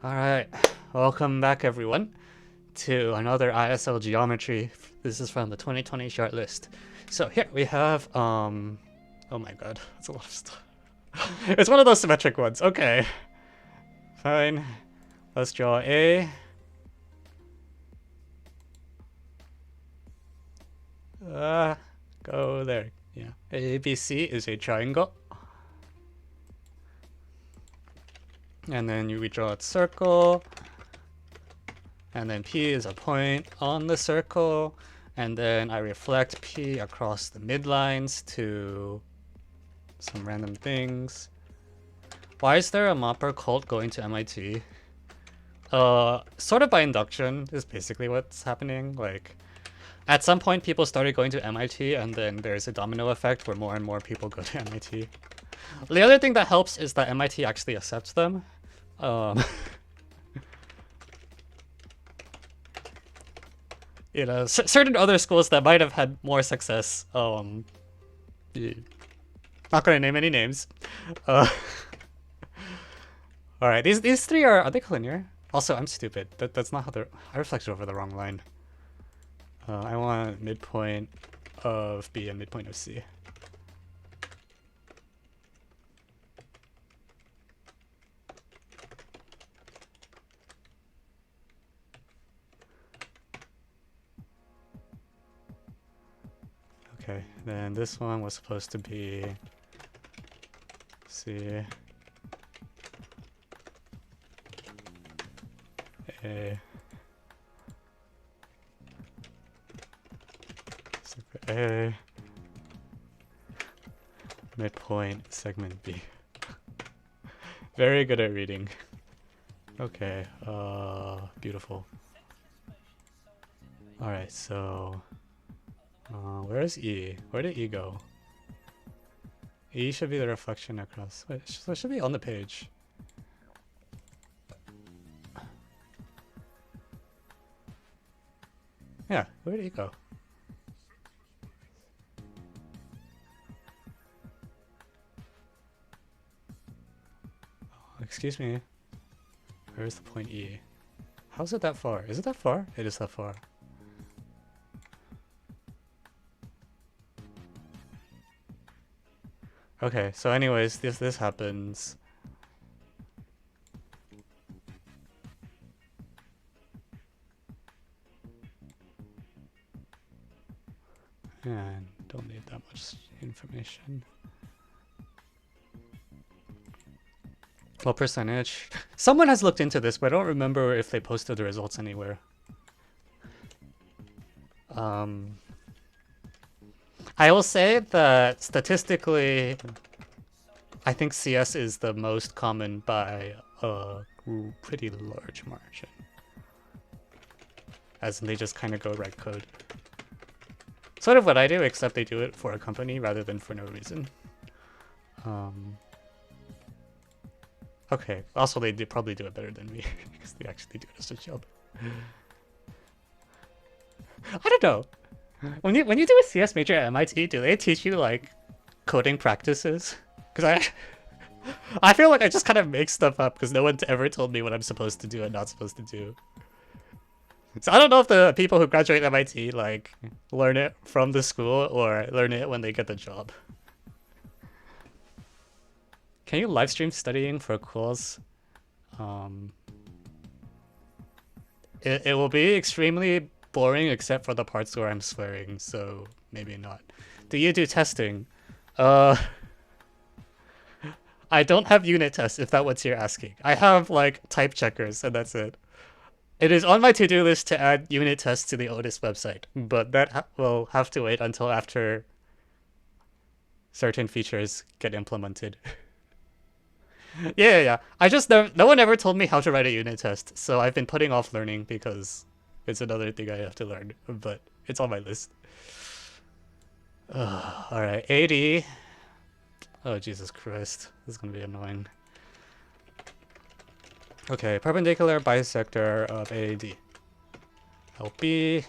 Alright, welcome back everyone to another ISL geometry. This is from the 2020 shortlist. So here we have, oh my god, that's a lot of stuff. It's one of those symmetric ones. Okay, fine. Let's draw A. Go there. Yeah, ABC is a triangle. And then we draw a circle. And then P is a point on the circle. And then I reflect P across the midlines to some random things. Why is there a mopper cult going to MIT? Sort of by induction is basically what's happening. Like, at some point people started going to MIT, and then there's a domino effect where more and more people go to MIT. The other thing that helps is that MIT actually accepts them. You know, certain other schools that might have had more success. Not gonna name any names. All right, these three are they linear? Also, I'm stupid. That's not how they're. I reflected over the wrong line. I want midpoint of B and midpoint of C. Okay, then this one was supposed to be C, A, A, midpoint, segment B. Very good at reading. Okay, beautiful. Alright, so where's E? Where did E go? E should be the reflection across. Wait, so it should be on the page. Yeah, where did E go? Oh, excuse me. Where's the point E? How's it that far? Is it that far? It is that far. Okay, so anyways, this happens. And don't need that much information. What percentage? Someone has looked into this, but I don't remember if they posted the results anywhere. I will say that statistically, I think CS is the most common by a pretty large margin. As in they just kind of go write code. Sort of what I do, except they do it for a company rather than for no reason. Okay, also they probably do it better than me, because they actually do it as a job. I don't know. When you do a CS major at MIT, do they teach you like coding practices? Because I feel like I just kind of make stuff up because no one ever told me what I'm supposed to do and not supposed to do. So I don't know if the people who graduate MIT like learn it from the school or learn it when they get the job. Can you live stream studying for a quiz? It will be extremely boring except for the parts where I'm swearing, so maybe not. Do you do testing? I don't have unit tests, if that's what you're asking. I have like type checkers, and that's it. It is on my to-do list to add unit tests to the Otis website, but that will have to wait until after certain features get implemented. Yeah. I just no one ever told me how to write a unit test, so I've been putting off learning because it's another thing I have to learn, but it's on my list. Alright, 80. Oh, Jesus Christ. This is gonna be annoying. Okay, perpendicular bisector of AD. LB.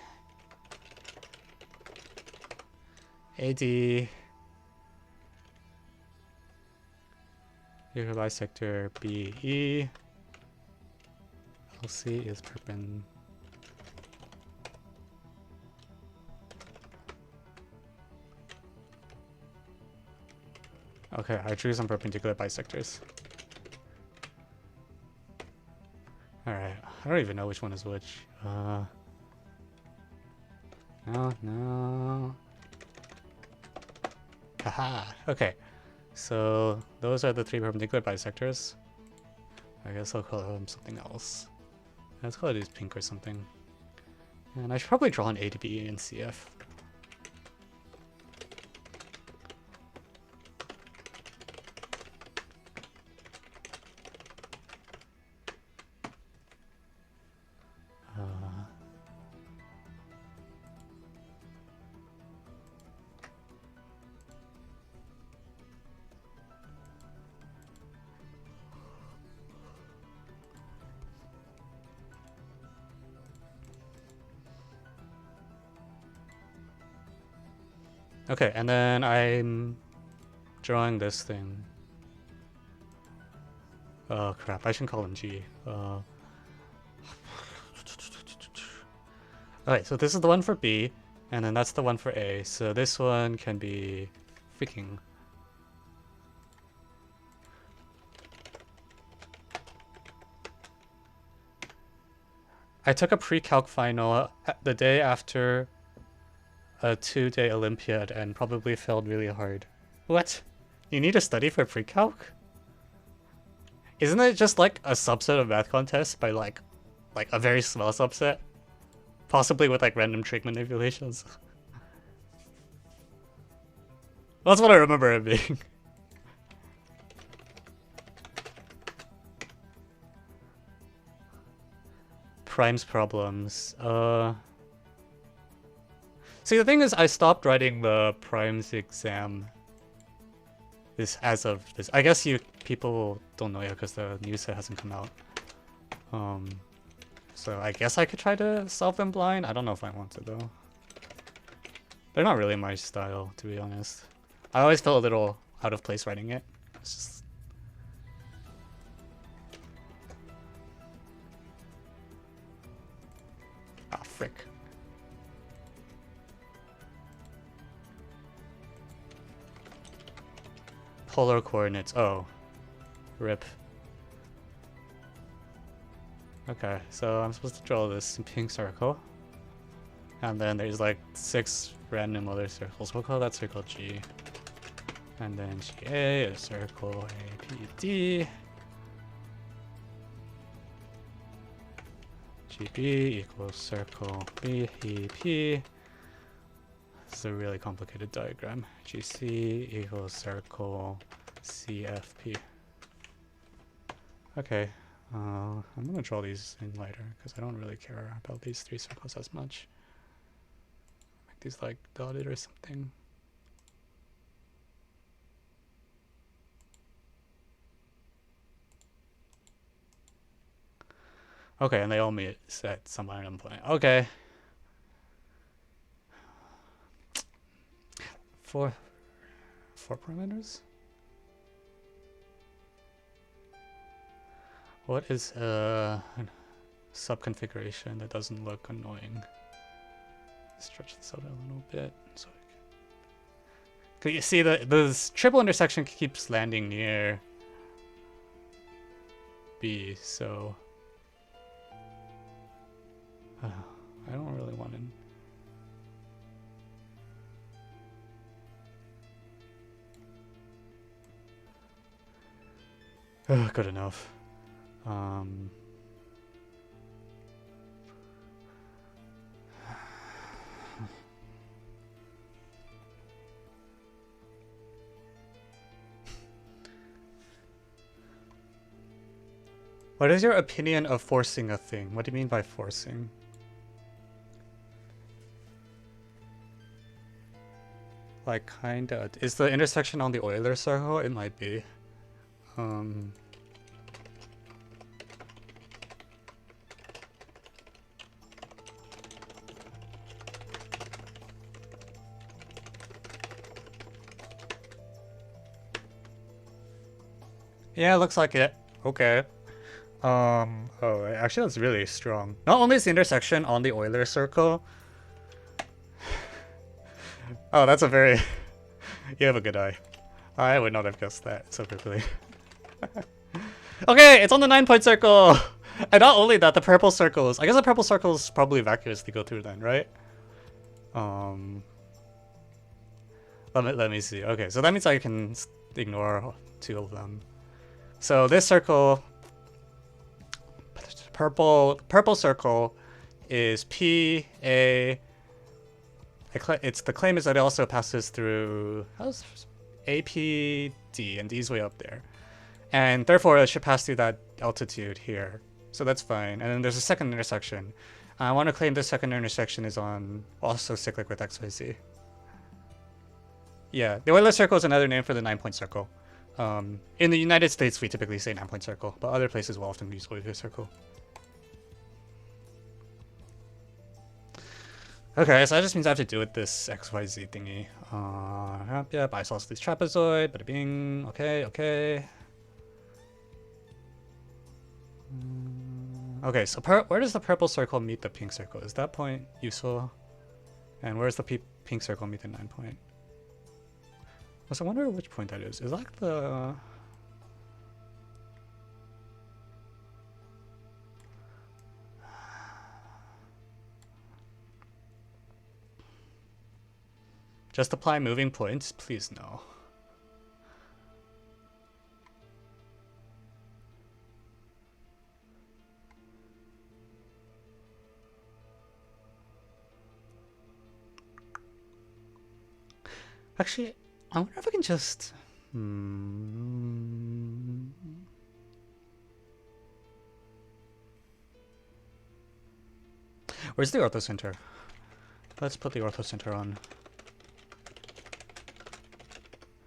AD. Here bisector BE. C is perpen. Okay, I drew some perpendicular bisectors. Alright, I don't even know which one is which. No. Haha, okay. So those are the 3 perpendicular bisectors. I guess I'll call them something else. Let's call it pink or something. And I should probably draw an A to B in CF. Okay, and then I'm drawing this thing. Oh crap, I shouldn't call him G. Alright, so this is the one for B, and then that's the one for A. So this one can be freaking. I took a pre-calc final the day after a 2-day Olympiad and probably failed really hard. What? You need to study for pre-calc? Isn't it just like a subset of math contests by like a very small subset? Possibly with like random trig manipulations. That's what I remember it being. Primes problems. See, the thing is, I stopped writing the primes exam. As of this, I guess people don't know yet because the news set hasn't come out. So I guess I could try to solve them blind. I don't know if I want to though. They're not really my style, to be honest. I always felt a little out of place writing it. It's just. Ah, frick. Polar coordinates. Oh. Rip. Okay, so I'm supposed to draw this pink circle. And then there's like 6 random other circles. We'll call that circle G. And then GA is circle APD. GB equals circle BEP. This is a really complicated diagram. GC equals circle CFP. Okay, I'm gonna draw these in lighter because I don't really care about these 3 circles as much. Make these like dotted or something. Okay, and they all meet at some random point. Okay. 4 parameters? What is a subconfiguration that doesn't look annoying? Stretch this out a little bit. So you see the triple intersection keeps landing near B, so I don't really want to. Good enough. What is your opinion of forcing a thing? What do you mean by forcing? Like, kinda. Is the intersection on the Euler circle? It might be. Yeah, looks like it. Okay. Oh, actually that's really strong. Not only is the intersection on the Euler circle. Oh, that's a very... You have a good eye. I would not have guessed that so quickly. Okay, it's on the 9-point circle! And not only that, the purple circles... I guess the purple circles probably vacuously go through then, right? Let me see. Okay, so that means I can ignore 2 of them. So this circle... Purple circle is P, A... It's the claim is that it also passes through A, P, D, and D's way up there. And therefore it should pass through that altitude here. So that's fine. And then there's a second intersection. I want to claim this second intersection is on also cyclic with XYZ. Yeah, the Euler circle is another name for the 9-point circle. In the United States, we typically say 9-point circle, but other places will often use Euler circle. Okay, so that just means I have to do with this XYZ thingy. Yep, isosceles trapezoid, bada bing. Okay, okay. Okay, so where does the purple circle meet the pink circle? Is that point useful? And where's the pink circle meet the 9-point? So I wonder which point that is. Is that the... Just apply moving points? Please no. Actually, I wonder if I can just... Where's the orthocenter? Let's put the orthocenter on.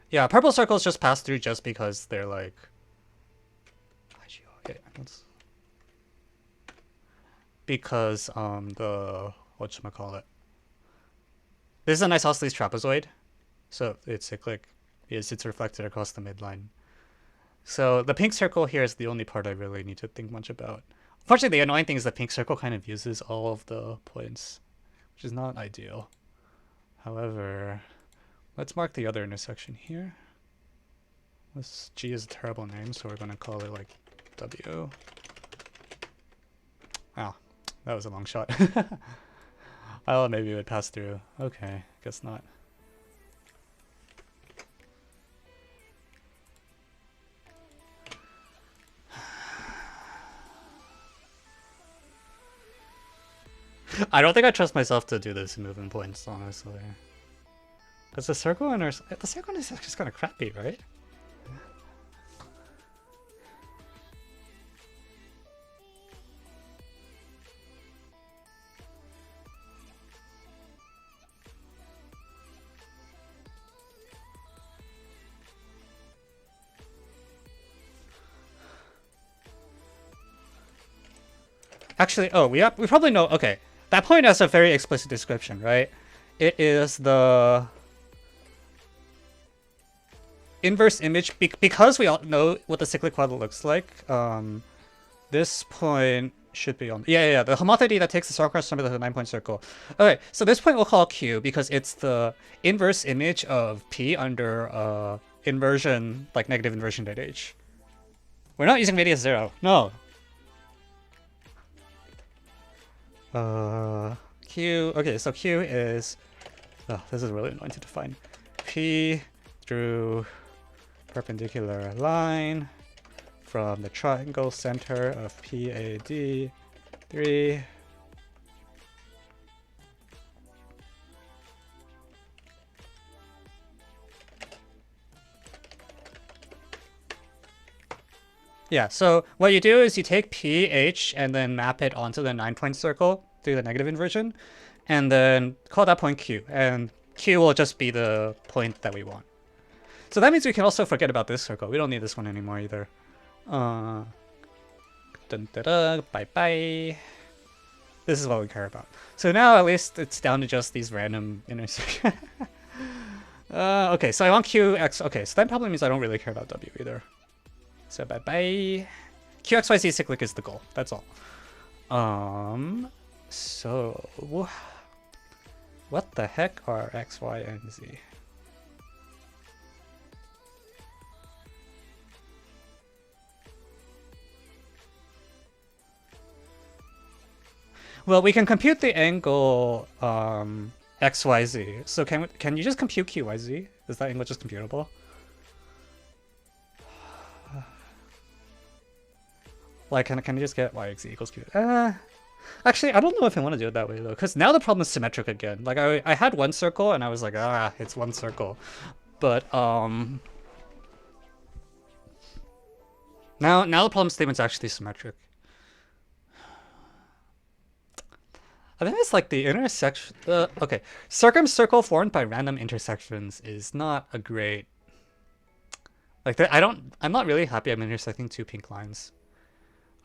Yeah, purple circles just pass through just because they're like... Because, the... whatchamacallit? This is an isosceles trapezoid. So it's cyclic. It's reflected across the midline. So the pink circle here is the only part I really need to think much about. Unfortunately, the annoying thing is the pink circle kind of uses all of the points, which is not ideal. However... Let's mark the other intersection here. This G is a terrible name, so we're going to call it like W. Oh, that was a long shot. I thought maybe it would pass through. Okay, guess not. I don't think I trust myself to do this in moving points, honestly. Because the circle is just kind of crappy, right? Actually, oh, we probably know. Okay, that point has a very explicit description, right? It is the inverse image, because we all know what the cyclic quadlet looks like. This point should be on... Yeah, the homothéty that takes the Sauerkraut number to the 9-point circle. Okay, so this point we'll call Q because it's the inverse image of P under inversion, like negative inversion at H. We're not using radius 0. No. Q... Okay, so Q is... Oh, this is really annoying to define. P through perpendicular line from the triangle center of PAD 3 Yeah, so what you do is you take PH and then map it onto the 9-point circle through the negative inversion, and then call that point Q, and Q will just be the point that we want. So that means we can also forget about this circle. We don't need this one anymore either. Dun, da, da, bye bye. This is what we care about. So now at least it's down to just these random intersections. Okay, so I want QX. Okay, so that probably means I don't really care about W either. So bye bye. QXYZ cyclic is the goal. That's all. So what the heck are X, Y, and Z? Well, we can compute the angle XYZ. So can you just compute QYZ? Is that angle just computable? Like, can you just get YXZ equals Q? Actually, I don't know if I want to do it that way though, because now the problem is symmetric again. Like I had one circle and I was like, it's one circle, but now the problem statement's actually symmetric. I think it's like the intersection. Okay, circumcircle formed by random intersections is not a great. Like I'm not really happy I'm intersecting two pink lines.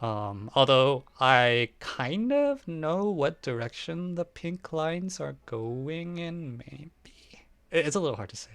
Although I kind of know what direction the pink lines are going in, maybe. It's a little hard to say.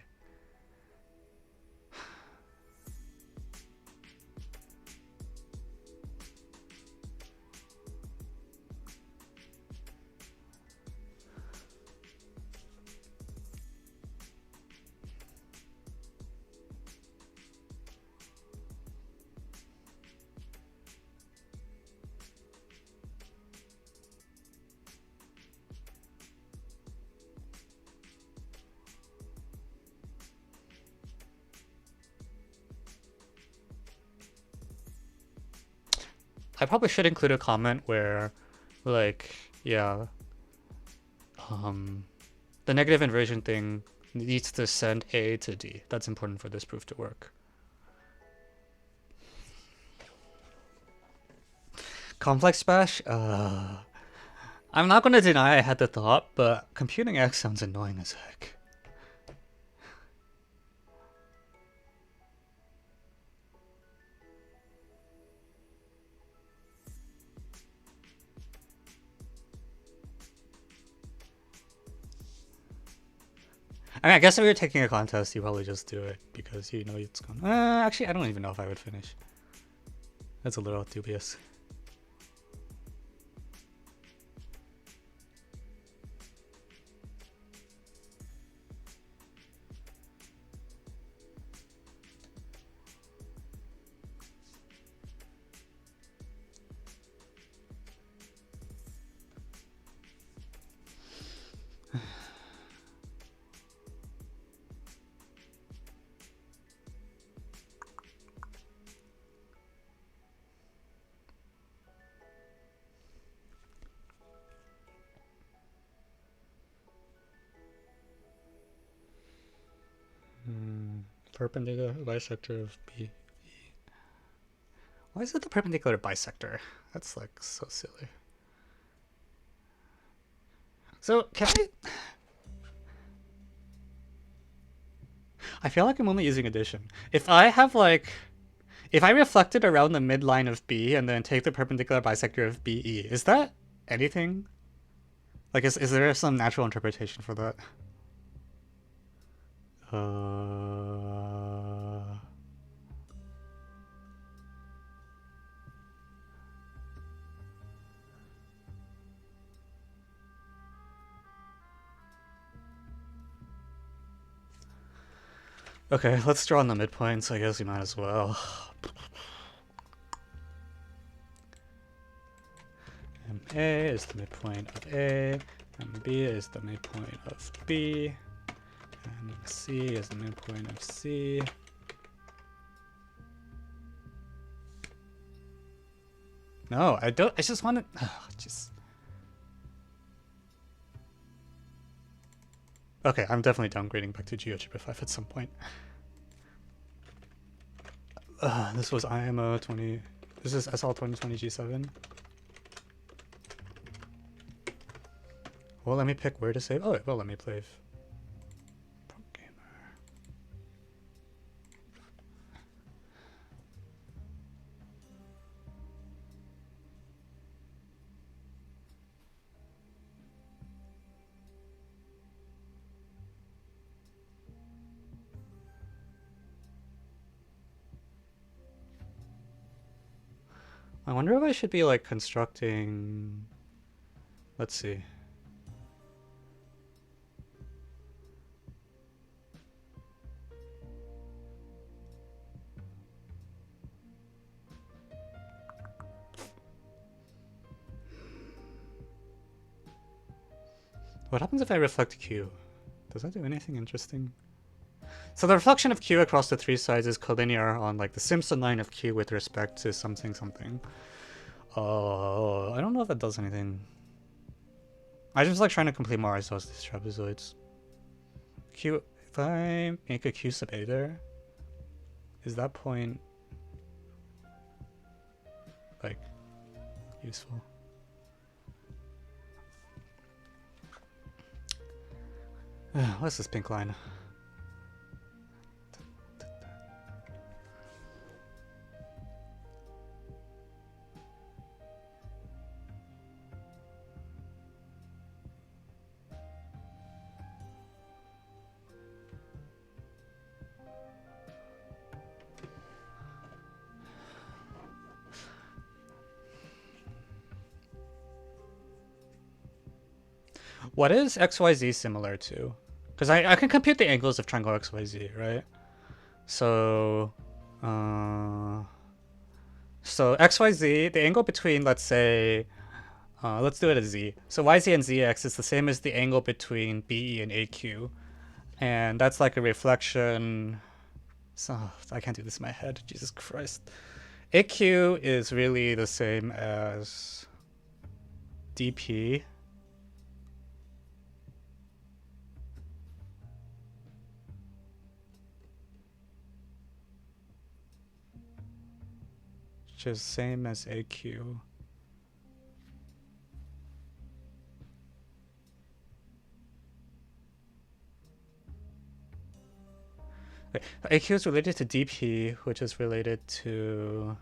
I probably should include a comment where, like, yeah, the negative inversion thing needs to send A to D. That's important for this proof to work. Complex bash? I'm not going to deny I had the thought, but computing X sounds annoying as heck. I mean, I guess if we were taking a contest, you probably just do it because you know it's going. Actually, I don't even know if I would finish. That's a little dubious. Perpendicular bisector of B. Why is it the perpendicular bisector? That's like so silly. So can I feel like I'm only using addition. If I reflect it around the midline of B and then take the perpendicular bisector of BE, is that anything? Like, is there some natural interpretation for that? Okay, let's draw on the midpoints. I guess we might as well. MA is the midpoint of A, and B is the midpoint of B, and C is the midpoint of C. No, I don't. I just want to. Just. Okay, I'm definitely downgrading back to GeoGebra 5 at some point. This was IMO 20. This is SL 2020 G7. Well, let me pick where to save. Oh, well, let me play. I wonder if I should be like constructing. Let's see. What happens if I reflect Q? Does that do anything interesting? So the reflection of Q across the three sides is collinear on like the Simpson line of Q with respect to something something. Oh, I don't know if that does anything. I just like trying to complete more isosceles trapezoids. Q, if I make a Q sub A there, is that point like useful? What's this pink line? What is XYZ similar to? Because I can compute the angles of triangle XYZ, right? So, so XYZ, the angle between, let's say, let's do it as Z. So YZ and ZX is the same as the angle between BE and AQ. And that's like a reflection. So, I can't do this in my head, Jesus Christ. AQ is really the same as DP. Which is same as AQ. Okay. AQ is related to DP, which is related to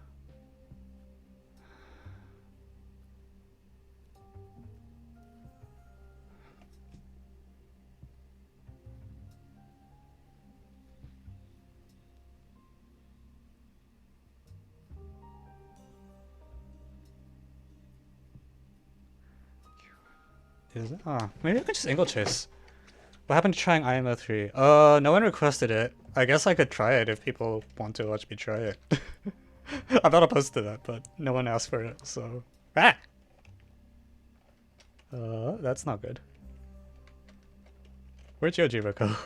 is it? Oh, maybe I can just angle chase. What happened to trying IMO3? No one requested it. I guess I could try it if people want to watch me try it. I'm not opposed to that, but no one asked for it, so... Ah! That's not good. Where'd Yojiro go?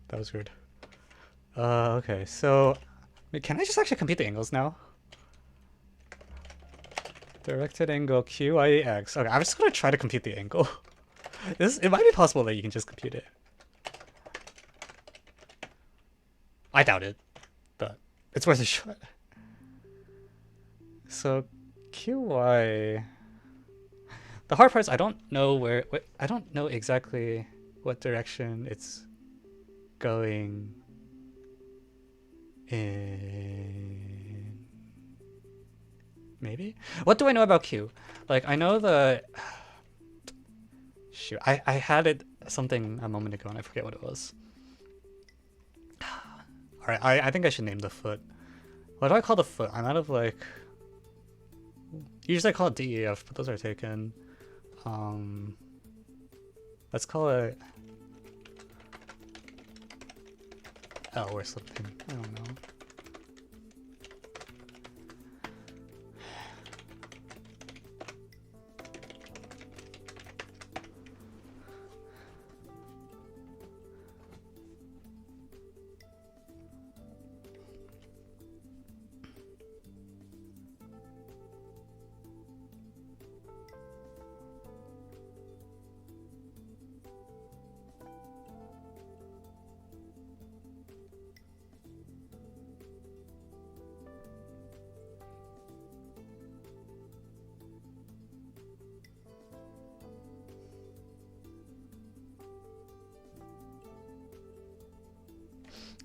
That was weird. Okay, so... Wait, can I just actually compute the angles now? Directed angle QIX. Okay, I'm just gonna try to compute the angle. It might be possible that you can just compute it. I doubt it, but it's worth a shot. So QY. The hard part is I don't know I don't know exactly what direction it's going in. Maybe? What do I know about Q? Like, I know the... Shoot, I had it something a moment ago and I forget what it was. Alright, I think I should name the foot. What do I call the foot? I'm out of like... Usually I call it DEF, but those are taken. Let's call it L or something. I don't know.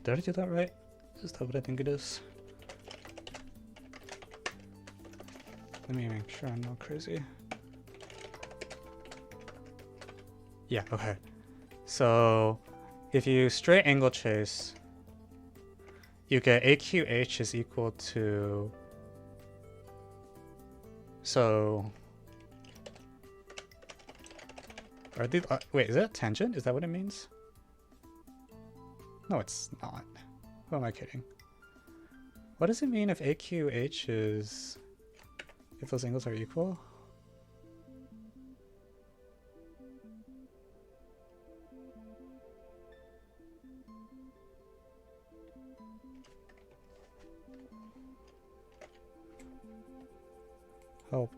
Did I do that right? Is that what I think it is? Let me make sure I'm not crazy. Yeah, okay. So if you straight angle chase, you get AQH is equal to, so are these, wait, is that tangent? Is that what it means? No, it's not. Who am I kidding? What does it mean if AQH is, if those angles are equal? Help.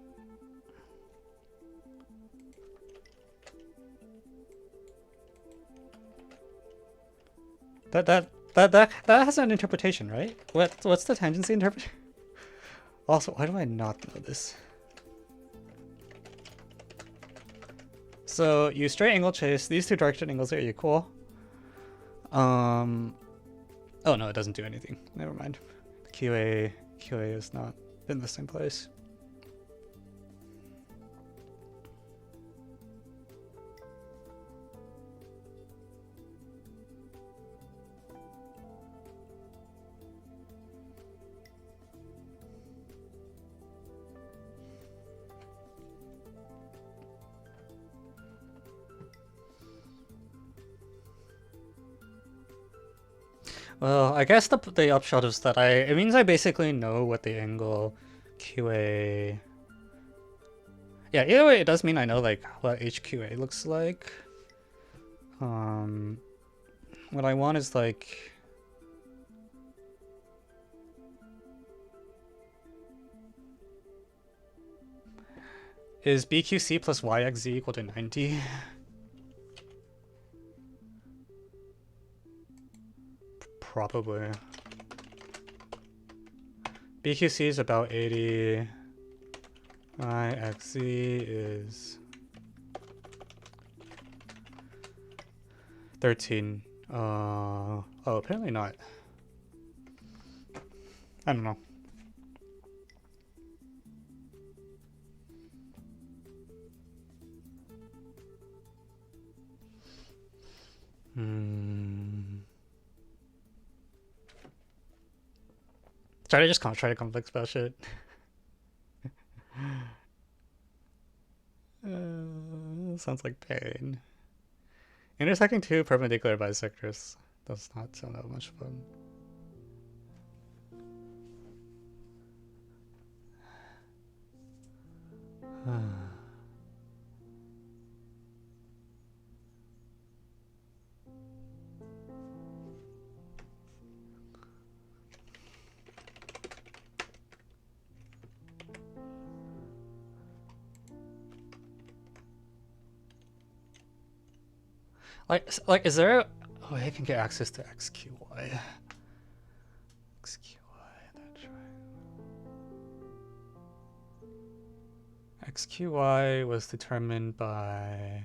That has an interpretation, right? What's the tangency interpretation? Also, why do I not know this? So you straight angle chase, these two direction angles are equal. Oh no, it doesn't do anything. Never mind. QA is not in the same place. Well, I guess the upshot is that it means I basically know what the angle QA. Yeah, either way, it does mean I know like what HQA looks like. What I want is like, is BQC plus YXZ equal to 90? Probably. BQC is about 80. YXZ is 13. Oh, apparently not. I don't know. Try to complex spell shit. Sounds like pain. Intersecting two perpendicular bisectors does not sound that much fun. Like, is there a way I can get access to XQY? XQY was determined by,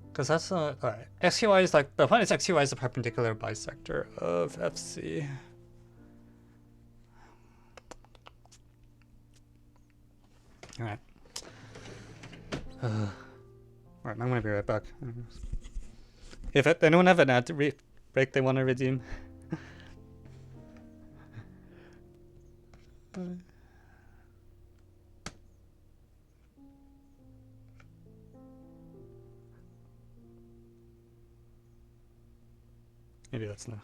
because that's not, alright. XQY is like, the point is XQY is the perpendicular bisector of FC. Alright. Alright, I'm gonna be right back. If anyone have an ad break they want to redeem. Maybe that's no.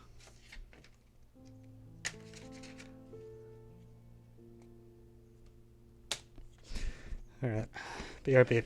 Alright, BRB.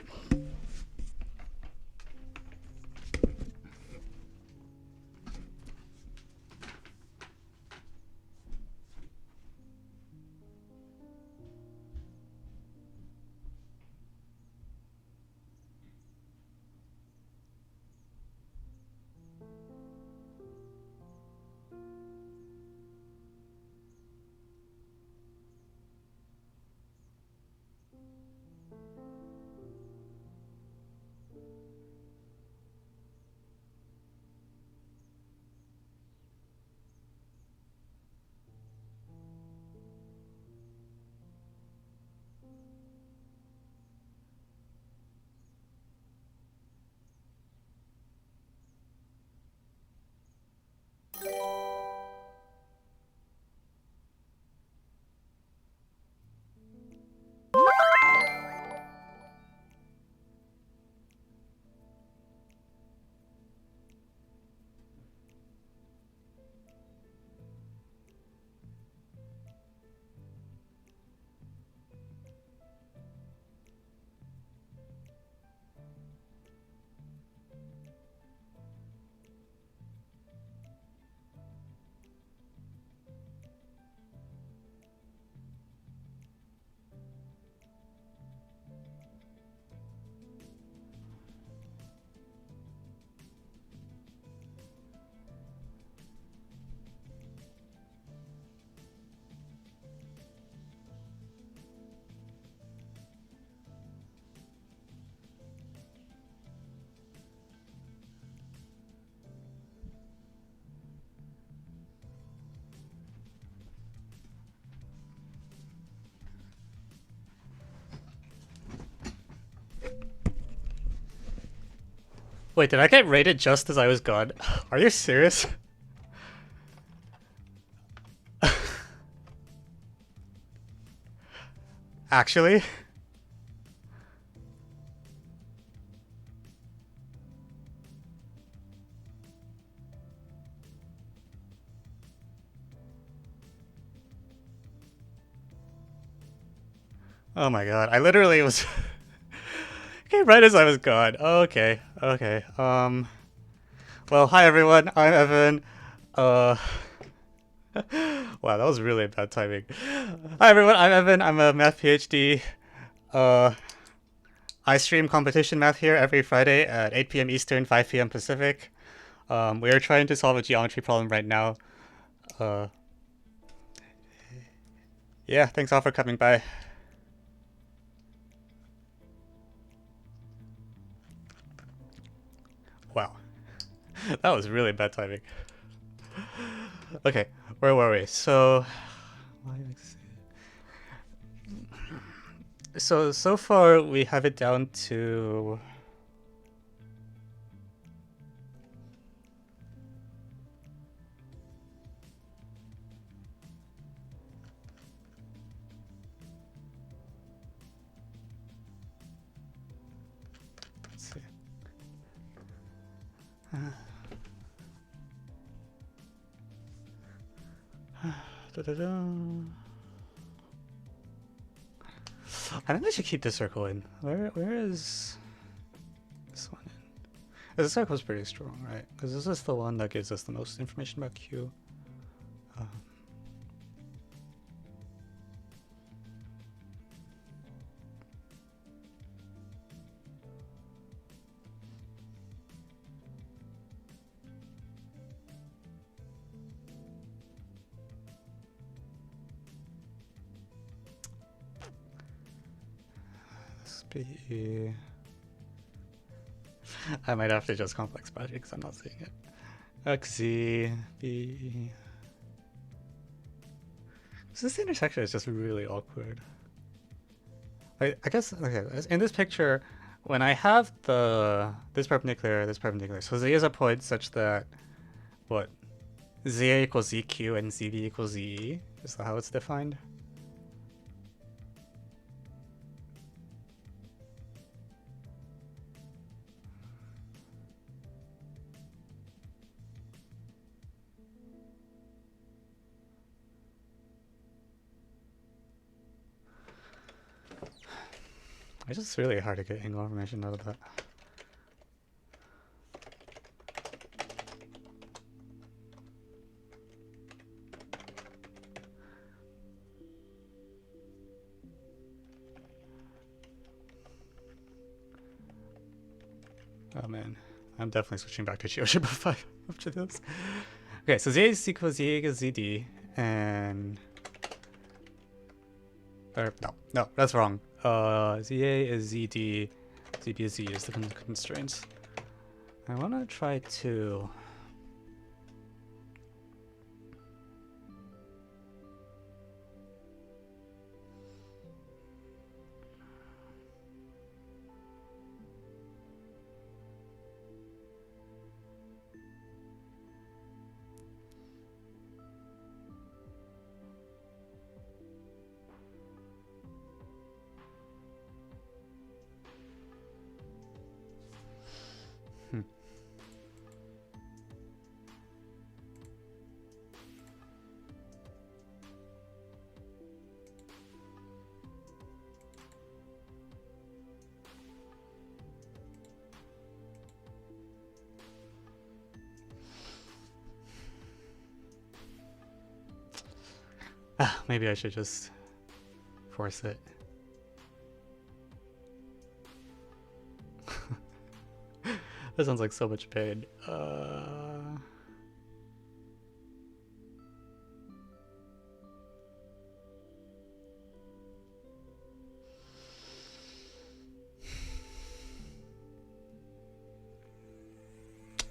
Wait, did I get rated just as I was gone? Are you serious? Actually? Oh my god, I literally was... Okay, right as I was gone. Okay, okay. Well, hi everyone, I'm Evan. Wow, that was really bad timing. Hi everyone, I'm Evan, I'm a math PhD. I stream competition math here every Friday at 8 p.m. Eastern, 5 p.m. Pacific. We are trying to solve a geometry problem right now. Yeah, thanks all for coming by. Wow. That was really bad timing. Okay, where were we? So far we have it down to... Let's see. I think I should keep the circle in. Where is this one in? The circle's pretty strong, right? Because this is the one that gives us the most information about Q. Be... I might have to just complex magic because I'm not seeing it. XZ, B. So this intersection is just really awkward. I guess, okay, in this picture, when I have this perpendicular, so Z is a point such that, what, ZA equals ZQ and ZB equals ZE? Is that how it's defined? It's just really hard to get angle information out of that. Oh man, I'm definitely switching back to GeoGebra 5 after this. Okay, so Z is equals Z equals ZD, and... No, that's wrong. ZA is ZD, ZB is Z is the constraints. I want to try to... maybe I should just force it. That sounds like so much pain.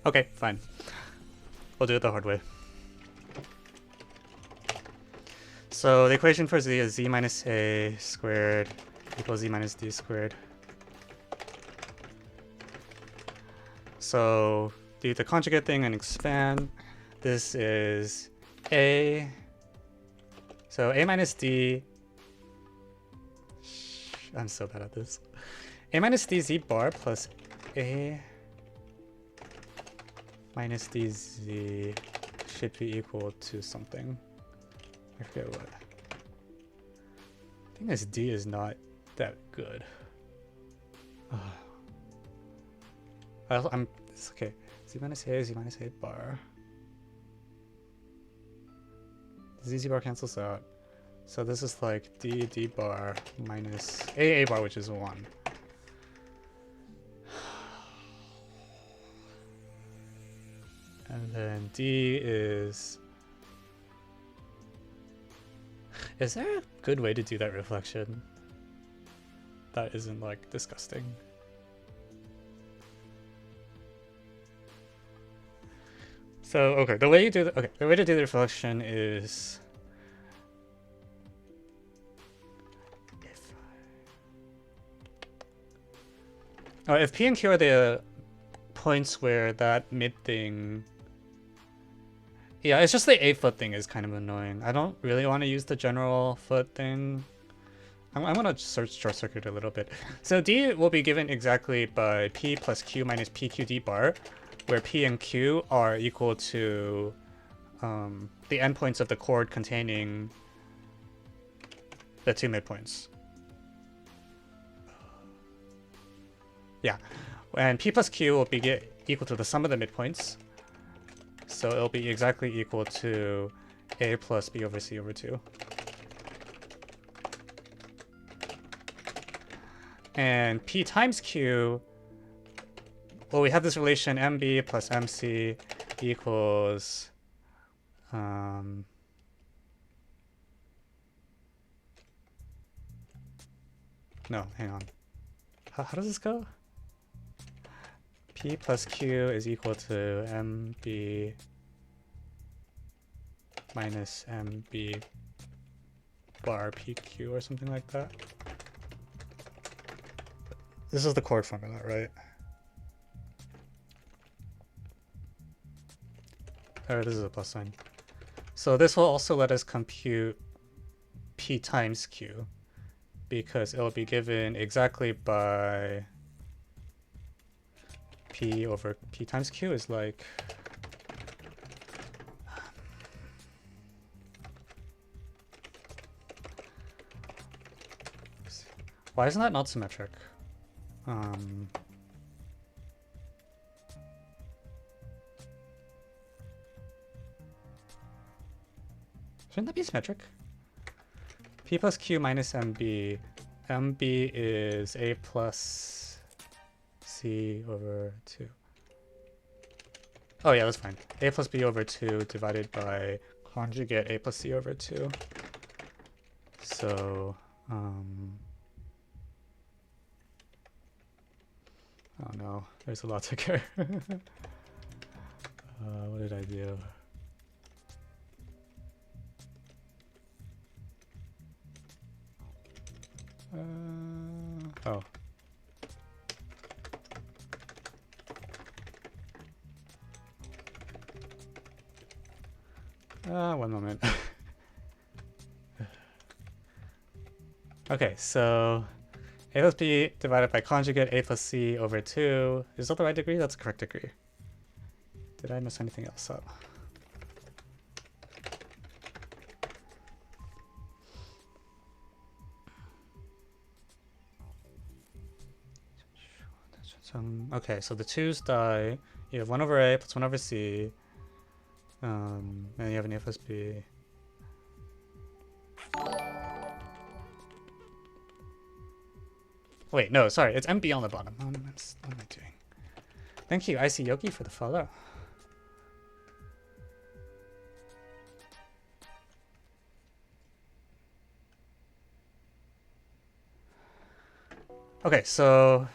Okay, fine. We'll do it the hard way. So the equation for Z is Z minus A squared equals Z minus D squared. So do the conjugate thing and expand. This is A. So A minus D. I'm so bad at this. A minus D Z bar plus A minus D Z should be equal to something. I forget what. I think this D is not that good. It's okay. Z minus A bar. Z bar cancels out. So this is like D bar minus A bar, which is 1. And then D is... Is there a good way to do that reflection that isn't like disgusting? So okay, the way to do the reflection is if P and Q are the points where that mid thing. Yeah, it's just the A foot thing is kind of annoying. I don't really want to use the general foot thing. I'm gonna search short circuit a little bit. So D will be given exactly by P plus Q minus PQD bar, where P and Q are equal to the endpoints of the chord containing the 2 midpoints. Yeah, and P plus Q will be equal to the sum of the midpoints. So it'll be exactly equal to A plus B over C over 2. And P times Q, well, we have this relation MB plus MC equals no, hang on. How does this go? P plus Q is equal to MB minus MB bar PQ or something like that. This is the chord formula, right? Or this is a plus sign. So this will also let us compute P times Q, because it'll be given exactly by P over P times Q is like why isn't that not symmetric? Shouldn't that be symmetric? P plus Q minus MB. MB is A plus C over 2. Oh yeah, that's fine. A plus B over 2 divided by conjugate A plus C over 2. So, oh no, there's a lot to care. What did I do? Oh. One moment. Okay, so A plus B divided by conjugate A plus C over 2. Is that the right degree? That's the correct degree. Did I mess anything else up? Okay, so the 2's die. You have 1 over A plus 1 over C. And you have an A plus B. Wait, no, sorry, it's MB on the bottom. What am I doing? Thank you, Icy Yogi, for the follow. Okay, so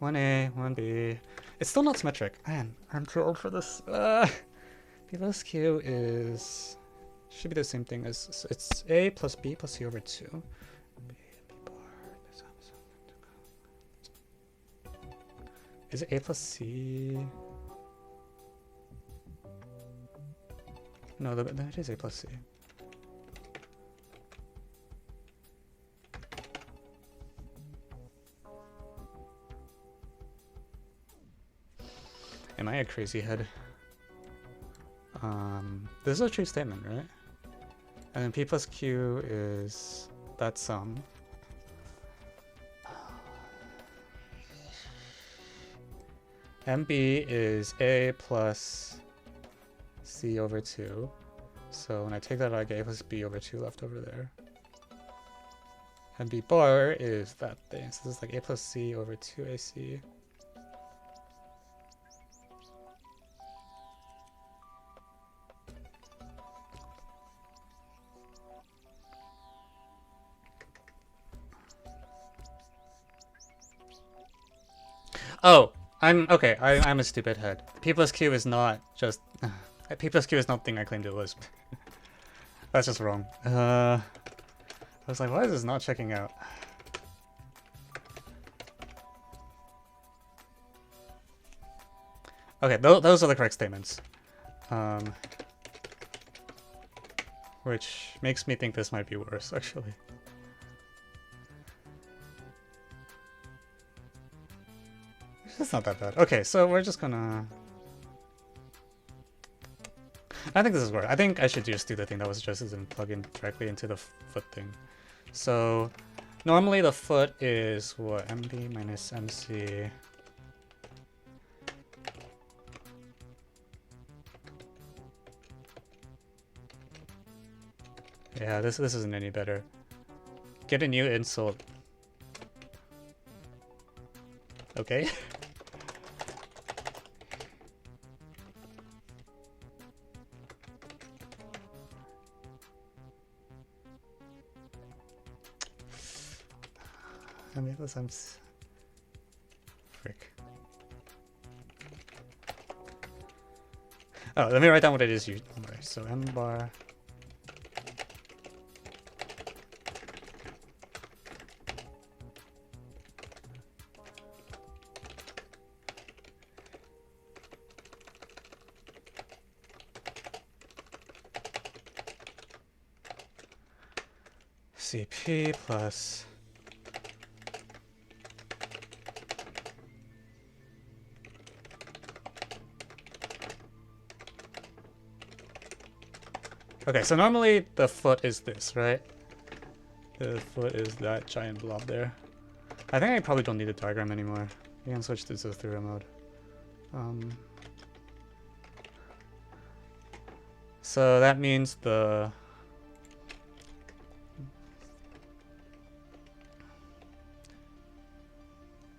1A, 1B. It's still not symmetric. Man, I'm too old for this. B plus Q should be the same thing as it's A plus B plus C over 2. Is it a plus c? No, that is a plus c. Am I a crazy head? This is a true statement, right? And then p plus q is that sum. MB is a plus c over 2. So when I take that out, I get a plus b over 2 left over there. And b bar is that thing. So this is like a plus c over 2ac. Oh, I'm a stupid head. P plus Q is not just P plus Q is not the thing I claimed it was. That's just wrong. I was like, why is this not checking out? Okay, those are the correct statements. Which makes me think this might be worse, actually. It's not that bad. Okay, so we're just gonna... I think this is worse. I think I should just do the thing that was suggested and plug in directly into the foot thing. So normally the foot is what? MB minus MC. Yeah, this isn't any better. Get a new insult. Okay. I mean, I'm frick. Oh, let me write down what it is. So m bar. CP plus okay, so normally the foot is this, right? The foot is that giant blob there. I think I probably don't need the diagram anymore. We can switch to zero mode. So that means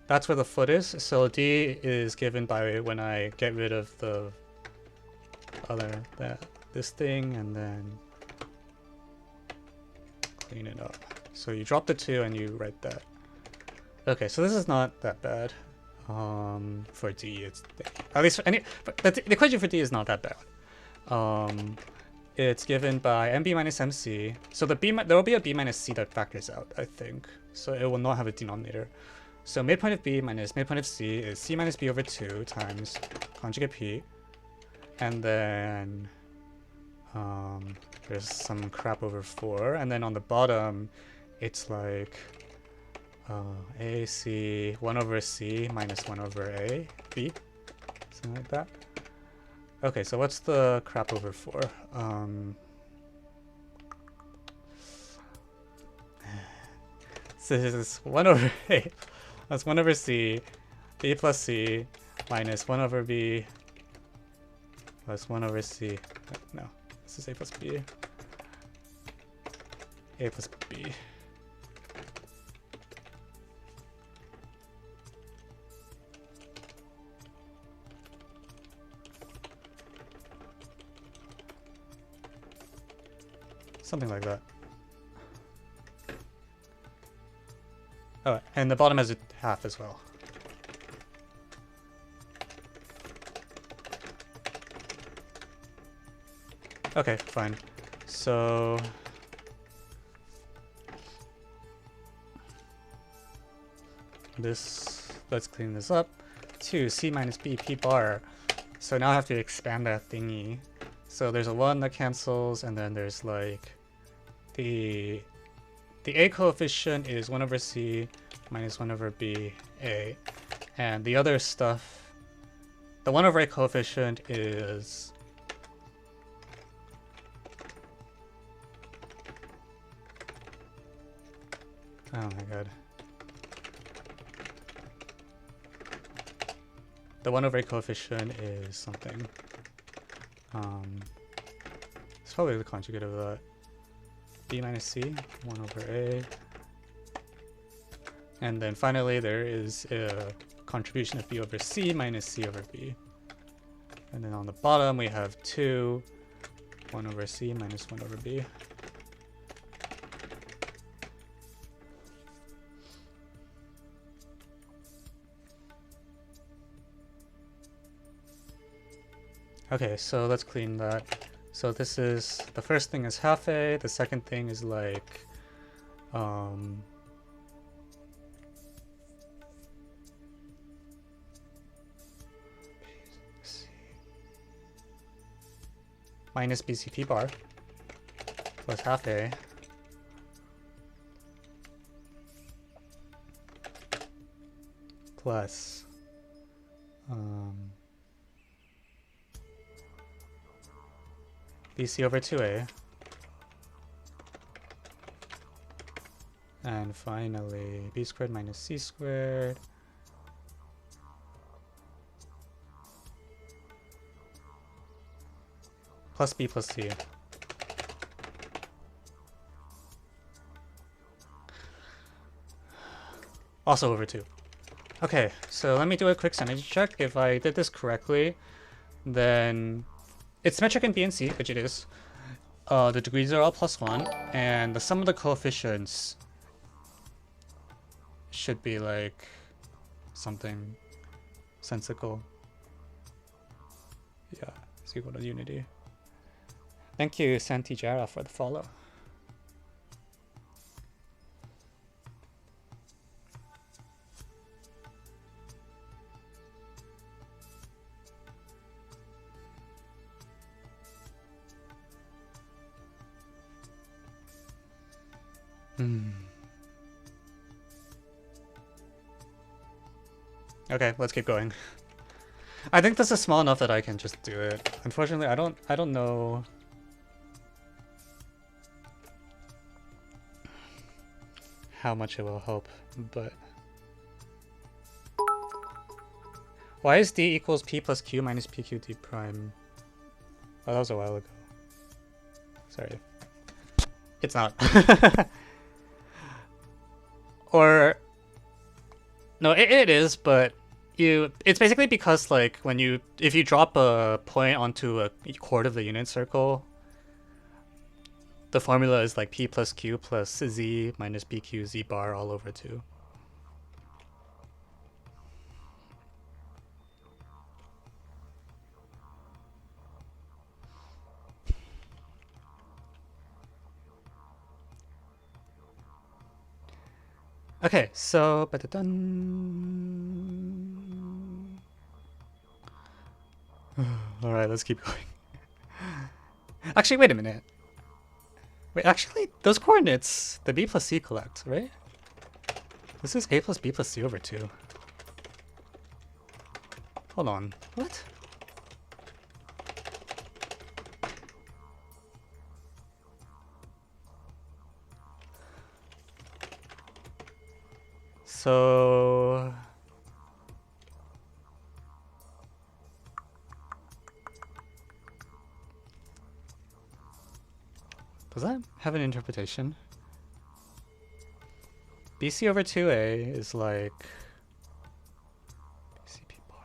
that's where the foot is. So D is given by when I get rid of the other this thing and then clean it up. So you drop the 2 and you write that. Okay, so this is not that bad. For D, it's at least for any. But the equation for D is not that bad. It's given by MB minus MC. So there will be a B minus C that factors out, I think. So it will not have a denominator. So midpoint of B minus midpoint of C is C minus B over 2 times conjugate P. And then there's some crap over 4. And then on the bottom, it's like AC 1 over C minus 1 over A, B. Something like that. Okay, so what's the crap over 4? So this is 1 over A. That's 1 over C, B plus C, minus 1 over B, plus 1 over C. No, this is A plus B. A plus B. Something like that. Oh, and the bottom has a half as well. Okay, fine. So this, let's clean this up. 2 c minus b p bar. So now I have to expand that thingy. So there's a 1 that cancels, and then there's like the a coefficient is 1 over c minus 1 over b a, and the other stuff, the 1 over a coefficient is oh my god. The 1 over a coefficient is something. It's probably the conjugate of that. B minus c, 1 over a. And then finally there is a contribution of b over c minus c over b. And then on the bottom we have 2, 1 over c minus 1 over b. Okay, so let's clean that. So this is, the first thing is half a, the second thing is like, minus BCP bar plus half a plus BC over 2a, and finally b squared minus c squared plus b plus c. Also over 2. Okay, so let me do a quick sanity check. If I did this correctly, then it's symmetric in B and C, which it is. The degrees are all +1, and the sum of the coefficients should be like something sensical. Yeah, it's equal to unity. Thank you, Santi Jara, for the follow. Okay, let's keep going. I think this is small enough that I can just do it. Unfortunately, I don't know how much it will help, but why is d equals p plus q minus pq d prime? Oh, that was a while ago. Sorry. It's not. Or no, it is, but it's basically because like if you drop a point onto a chord of the unit circle, the formula is like p plus q plus z minus bq z bar all over 2. Okay, so all right, let's keep going. Actually, wait a minute. Wait, actually, those coordinates, the b plus c collect, right? This is a plus b plus c over 2. Hold on, what? So does that have an interpretation? BC over 2a is like BCP bar.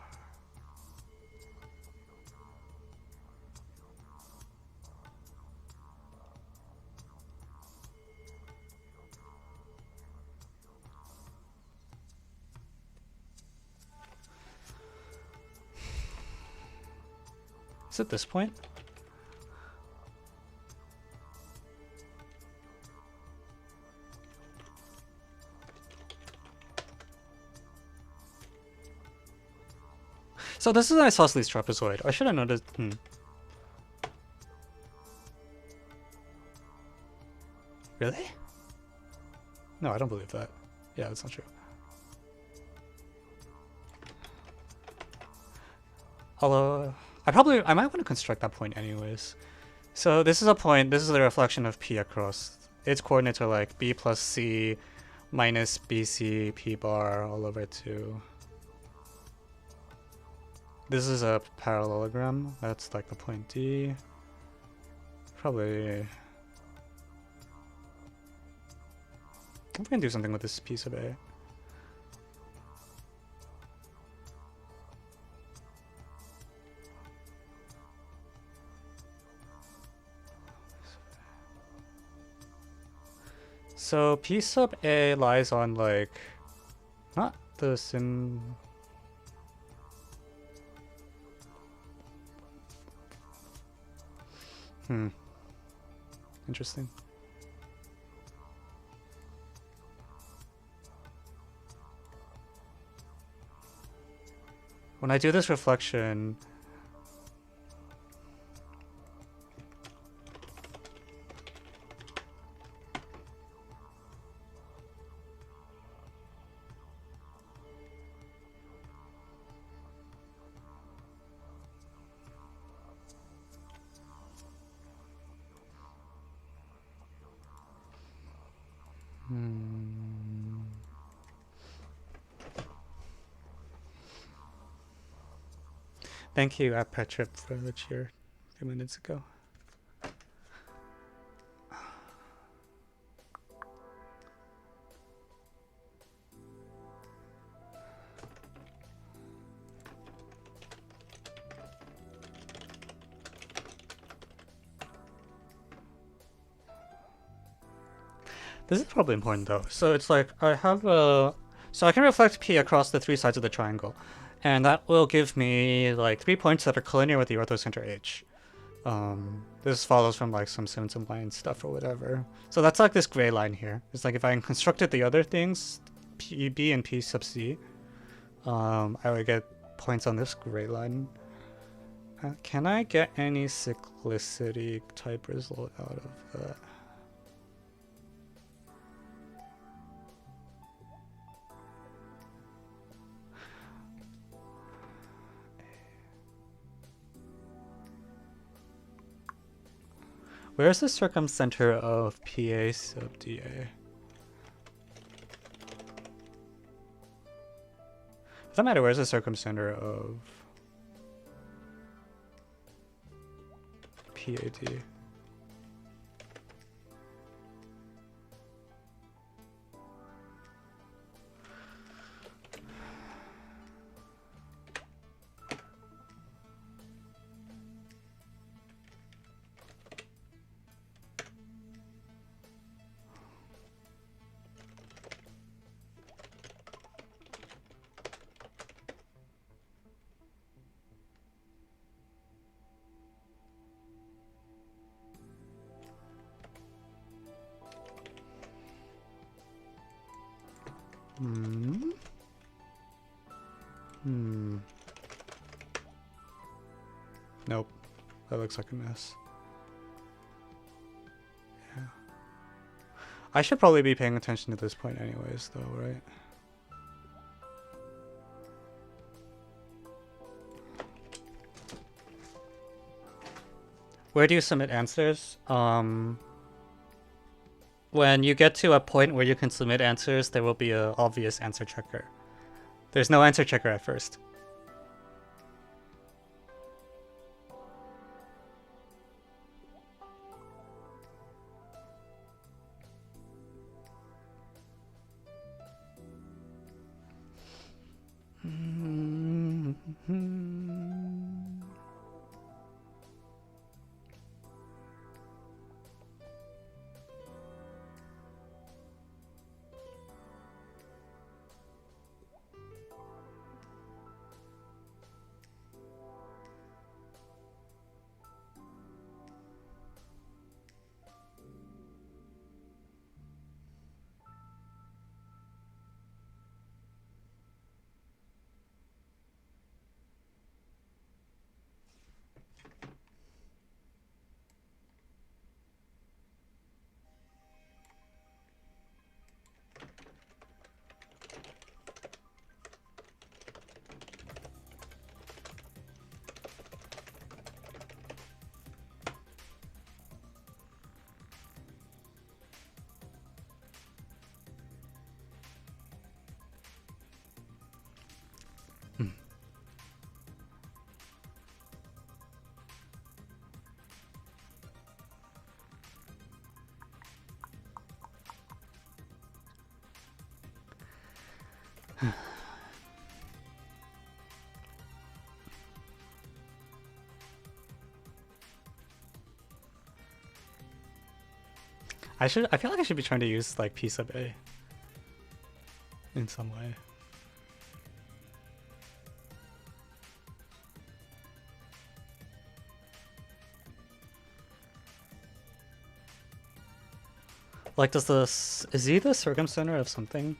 Is it this point? So this is an isosceles trapezoid. I should have noticed. Really? No, I don't believe that. Yeah, that's not true. Although, I might want to construct that point anyways. So this is a point, this is the reflection of P across. Its coordinates are like B plus C minus BC P bar all over 2. This is a parallelogram. That's like the point D. Probably... I'm gonna do something with this piece of A. So P sub A lies on like, not the sim. Interesting. When I do this reflection, Thank you, Petrip, for the cheer a few minutes ago. This is probably important though. So it's like I have a... So I can reflect P across the 3 sides of the triangle. And that will give me like 3 points that are collinear with the orthocenter H. This follows from like some symmetry line stuff or whatever. So that's like this gray line here. It's like if I constructed the other things, PB and P sub C, I would get points on this gray line. Can I get any cyclicity type result out of that? Where's the circumcenter of PA sub DA? Doesn't matter, where's the circumcenter of PAD? Nope. That looks like a mess. Yeah. I should probably be paying attention to this point anyways, though, right? Where do you submit answers? When you get to a point where you can submit answers, there will be an obvious answer checker. There's no answer checker at first. I feel like I should be trying to use like P sub A in some way. Like, is he the circumcenter of something?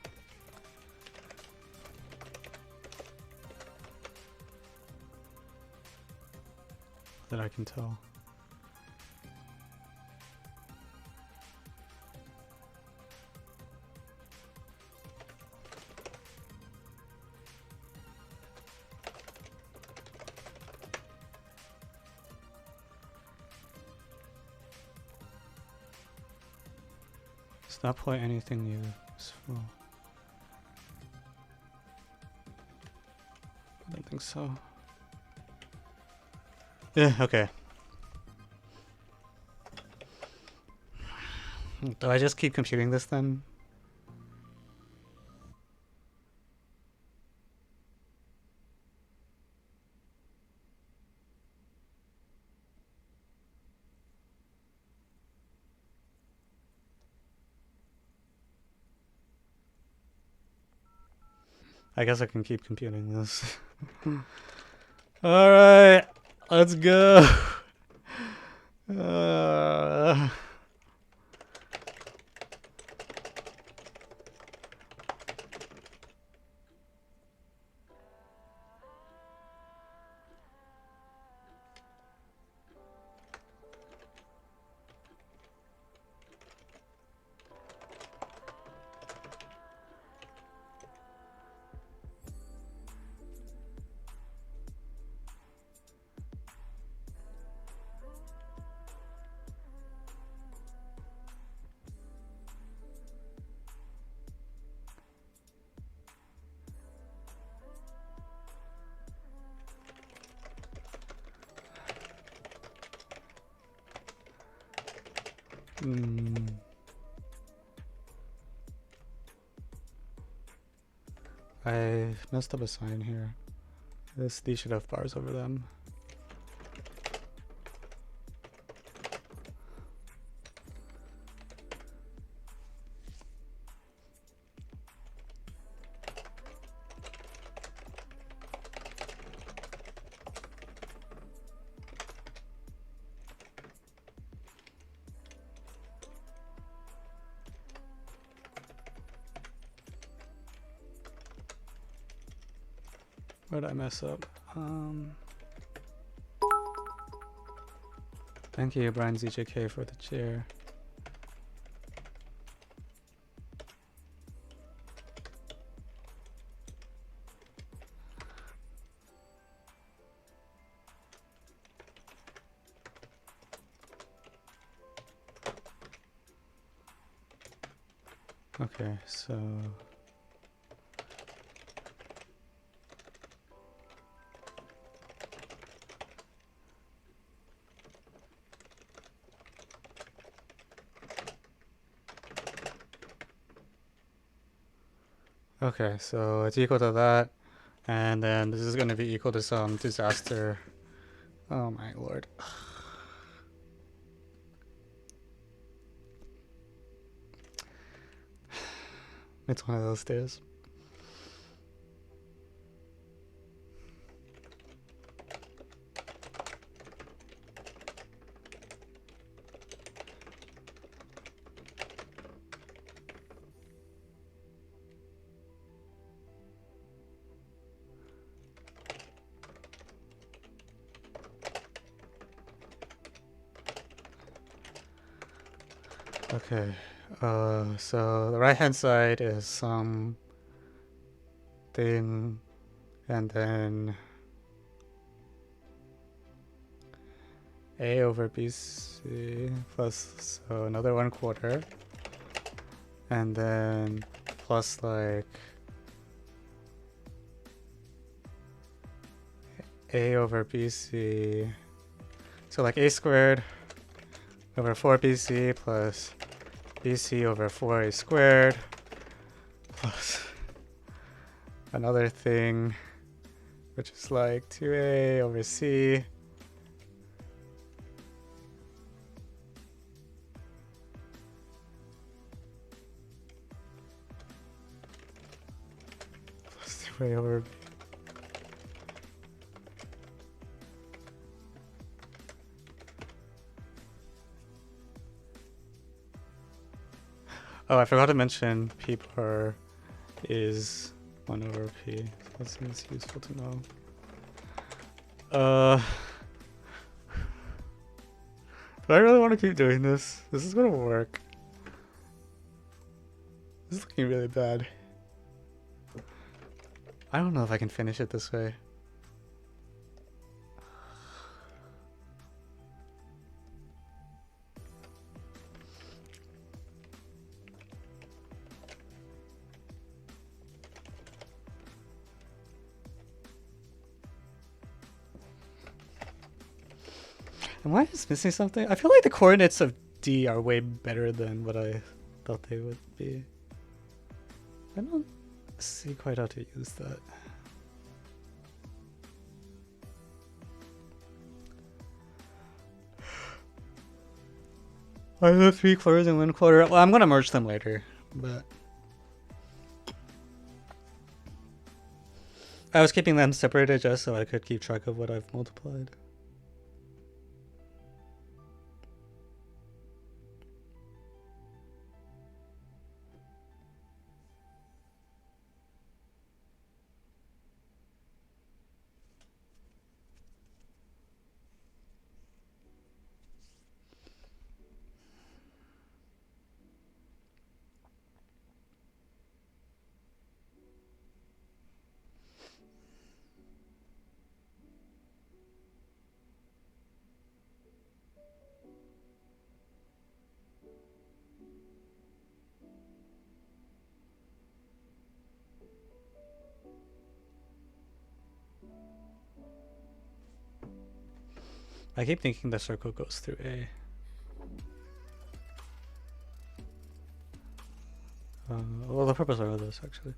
That I can tell. Does not point anything useful. I don't think so. Yeah, okay. Do I just keep computing this then? I guess I can keep computing this. Alright, let's go. I messed up a sign here. These should have bars over them. Where did I mess up? Thank you, Brian ZJK, for the chair. Okay, so okay, so it's equal to that, and then this is going to be equal to some disaster. Oh my lord. It's one of those days. Okay, so the right hand side is some thing, and then A over BC plus, so another 1/4, and then plus like A over BC, so like A squared over 4BC plus BC over 4A squared plus another thing, which is like 2A over C of A over B. Oh, I forgot to mention P bar is 1 over P. So that seems useful to know. Do I really want to keep doing this? This is gonna work. This is looking really bad. I don't know if I can finish it this way. Am I just missing something? I feel like the coordinates of D are way better than what I thought they would be. I don't see quite how to use that. I have 3 quarters and 1 quarter. Well, I'm gonna merge them later, but I was keeping them separated just so I could keep track of what I've multiplied. I keep thinking the circle goes through A. Well, the purpose of this actually.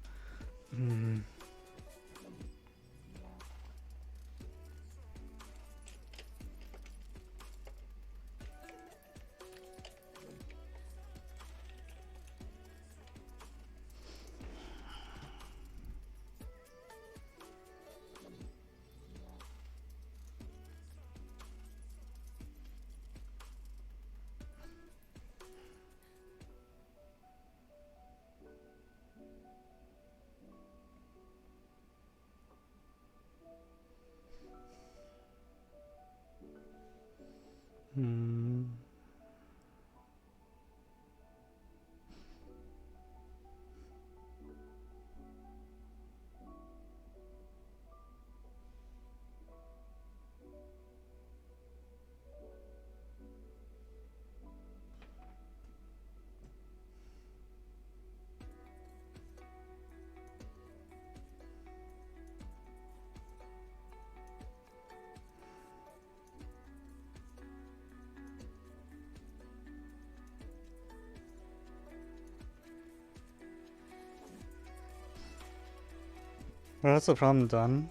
Well, that's the problem done.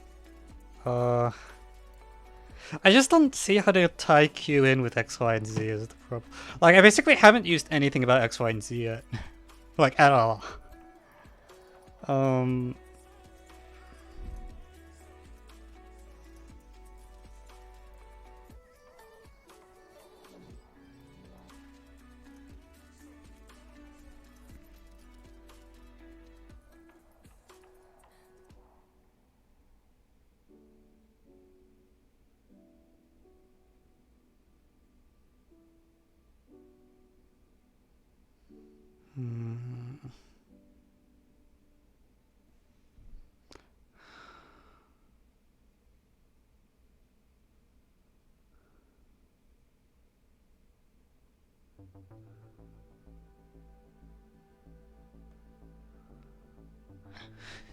I just don't see how to tie Q in with X, Y, and Z is the problem. Like, I basically haven't used anything about X, Y, and Z yet. Like, at all.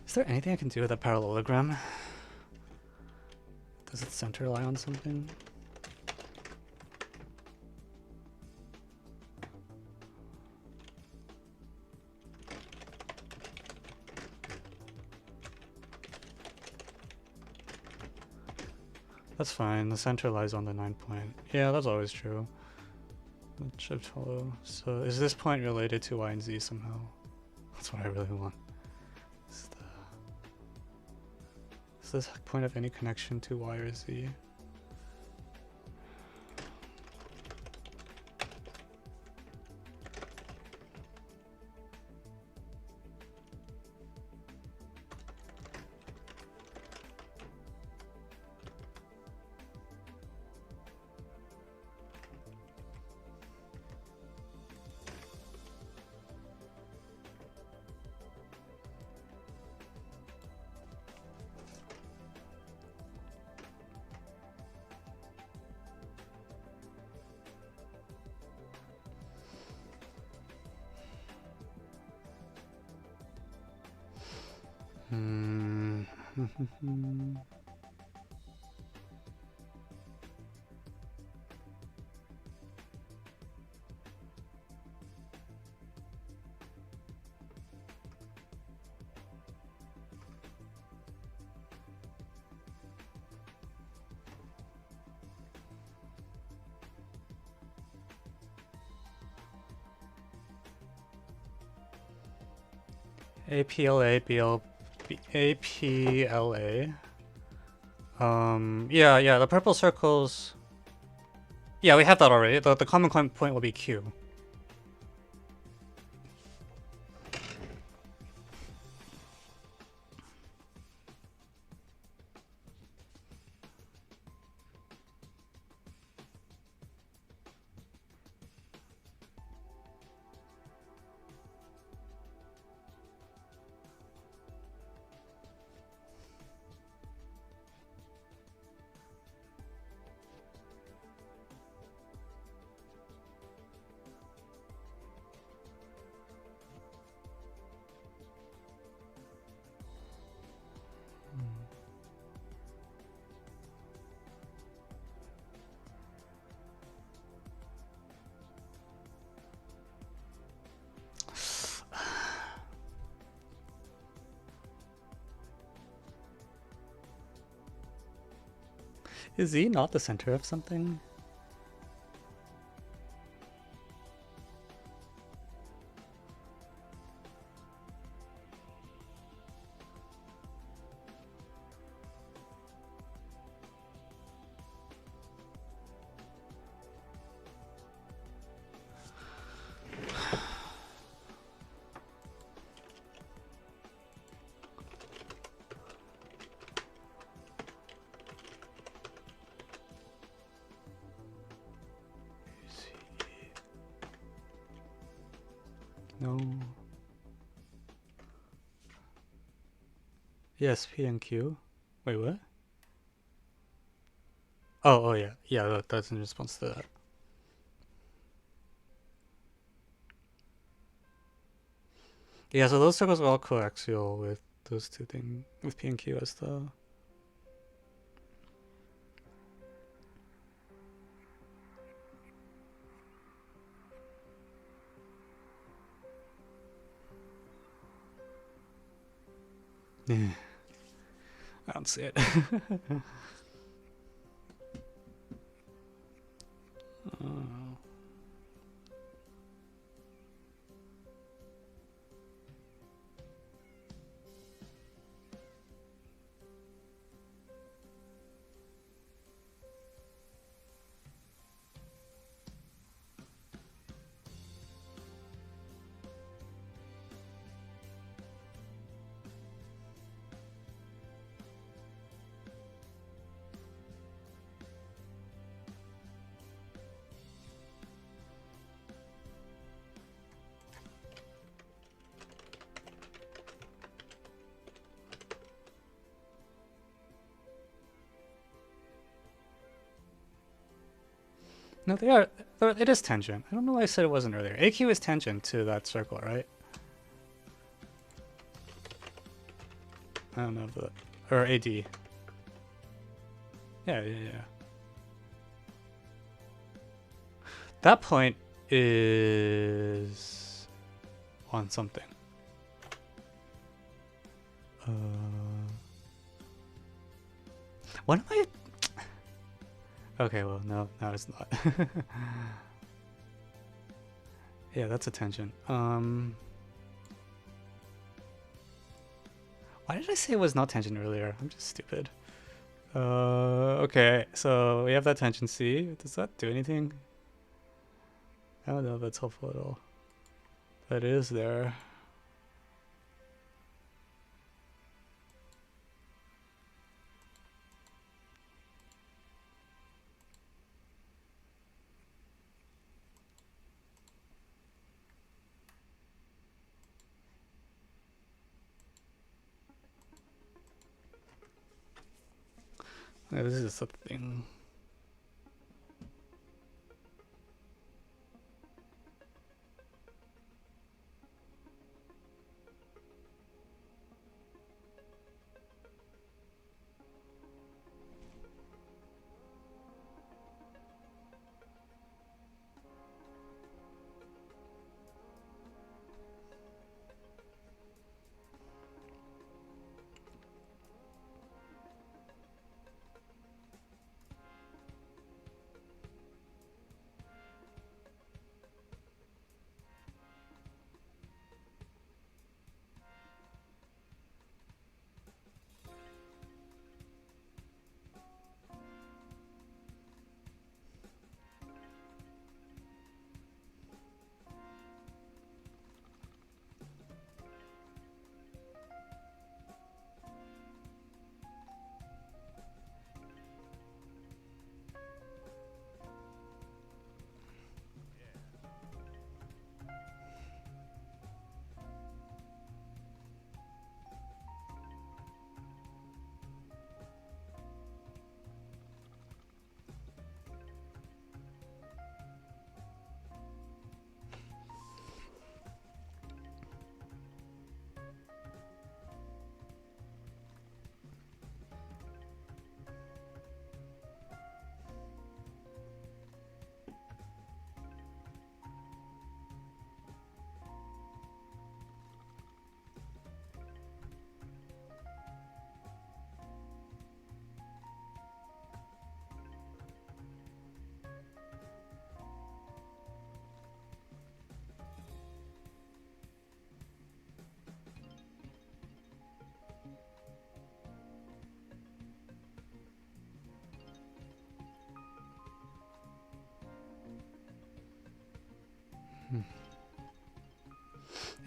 Is there anything I can do with a parallelogram? Does it center lie on something? That's fine, the center lies on the 9 point. Yeah, that's always true. That should follow. So is this point related to Y and Z somehow? That's what I really want. this point have any connection to y or z? APLA, APLA. Yeah, the purple circles. Yeah, we have that already. The common point will be Q. Is Z not the center of something? No. Yes, P and Q. Wait, what? Oh yeah. Yeah, that's in response to that. Yeah, so those circles are all coaxial with those two things, with P and Q as the... Yeah. I don't see it. No, they are. It is tangent. I don't know why I said it wasn't earlier. AQ is tangent to that circle, right? I don't know, but... Or AD. Yeah. That point is... on something. What am I... Okay, well, no, it's not. Yeah, that's a tangent. Why did I say it was not tangent earlier? I'm just stupid. Okay, so we have that tangent C. Does that do anything? I don't know if that's helpful at all. That is there. Yeah, this is something.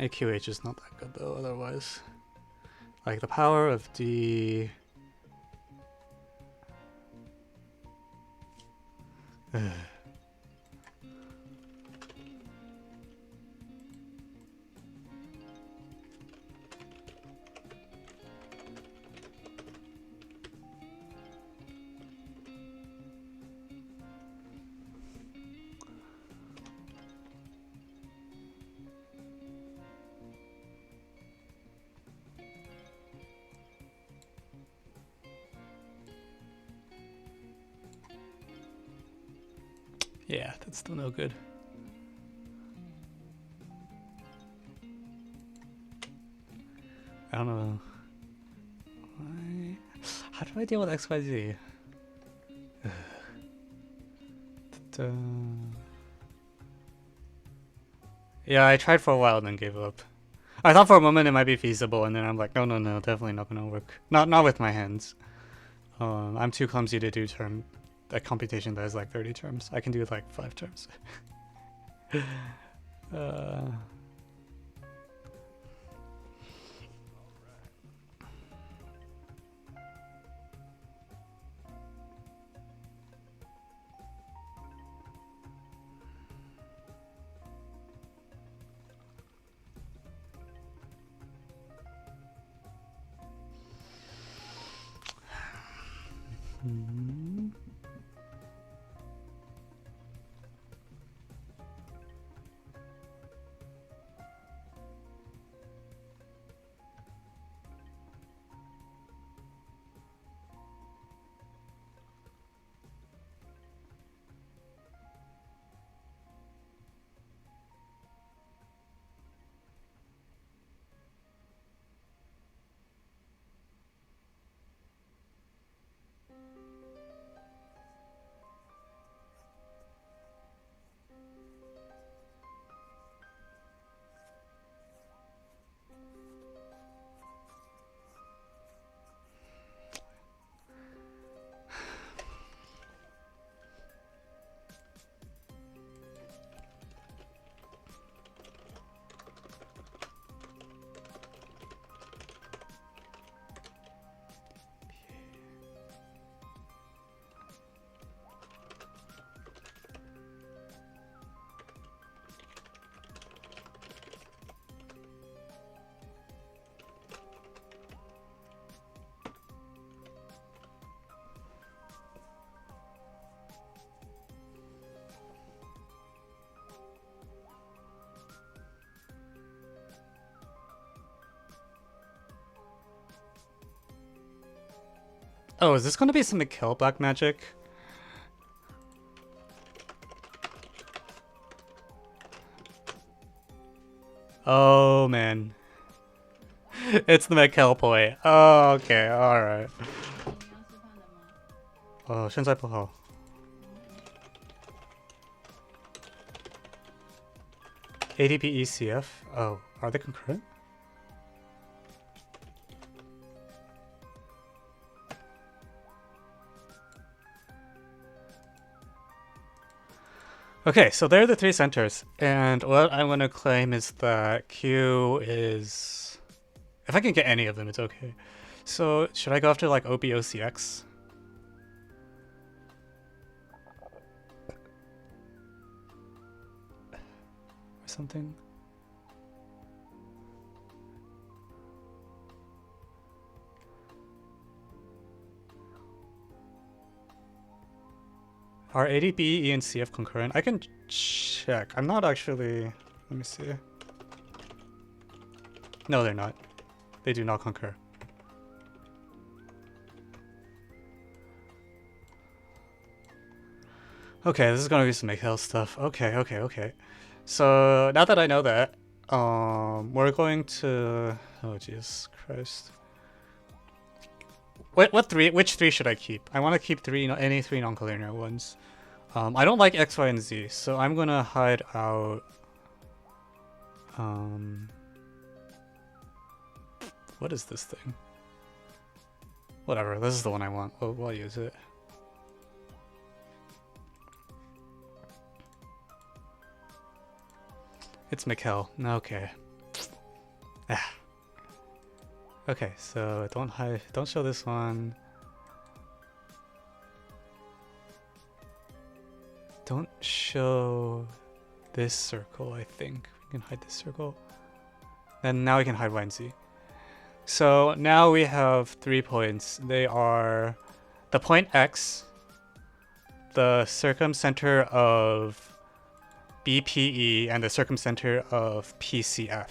AQH is not that good though, otherwise. Like the power of D. Yeah, that's still no good. I don't know. Why? How do I deal with XYZ? Yeah, I tried for a while and then gave up. I thought for a moment it might be feasible, and then I'm like, no, definitely not gonna work. Not with my hands. I'm too clumsy to do a computation that has like 30 terms. I can do like 5 terms. Oh, is this gonna be some Miquel black magic? Oh man. It's the Miquel point. Oh, okay, alright. 现在不好. ADB ECF? Oh, are they concurrent? Okay, so there are the three centers, and what I want to claim is that Q is... If I can get any of them, it's okay. So, should I go after like OBOCX? Or something? Are ADB, E, and CF concurrent? I can check. I'm not actually... Let me see. No, they're not. They do not concur. Okay, this is gonna be some Miquel stuff. Okay. So now that I know that, we're going to... Oh, Jesus Christ. Which three should I keep? I want to keep any three non-collinear ones. I don't like X, Y, and Z, so I'm gonna hide out. What is this thing? Whatever, this is the one I want. We'll use it. It's Miquel. Okay. Okay, so don't show this one. Don't show this circle, I think. We can hide this circle. And now we can hide Y and Z. So now we have 3 points. They are the point X, the circumcenter of BPE, and the circumcenter of PCF.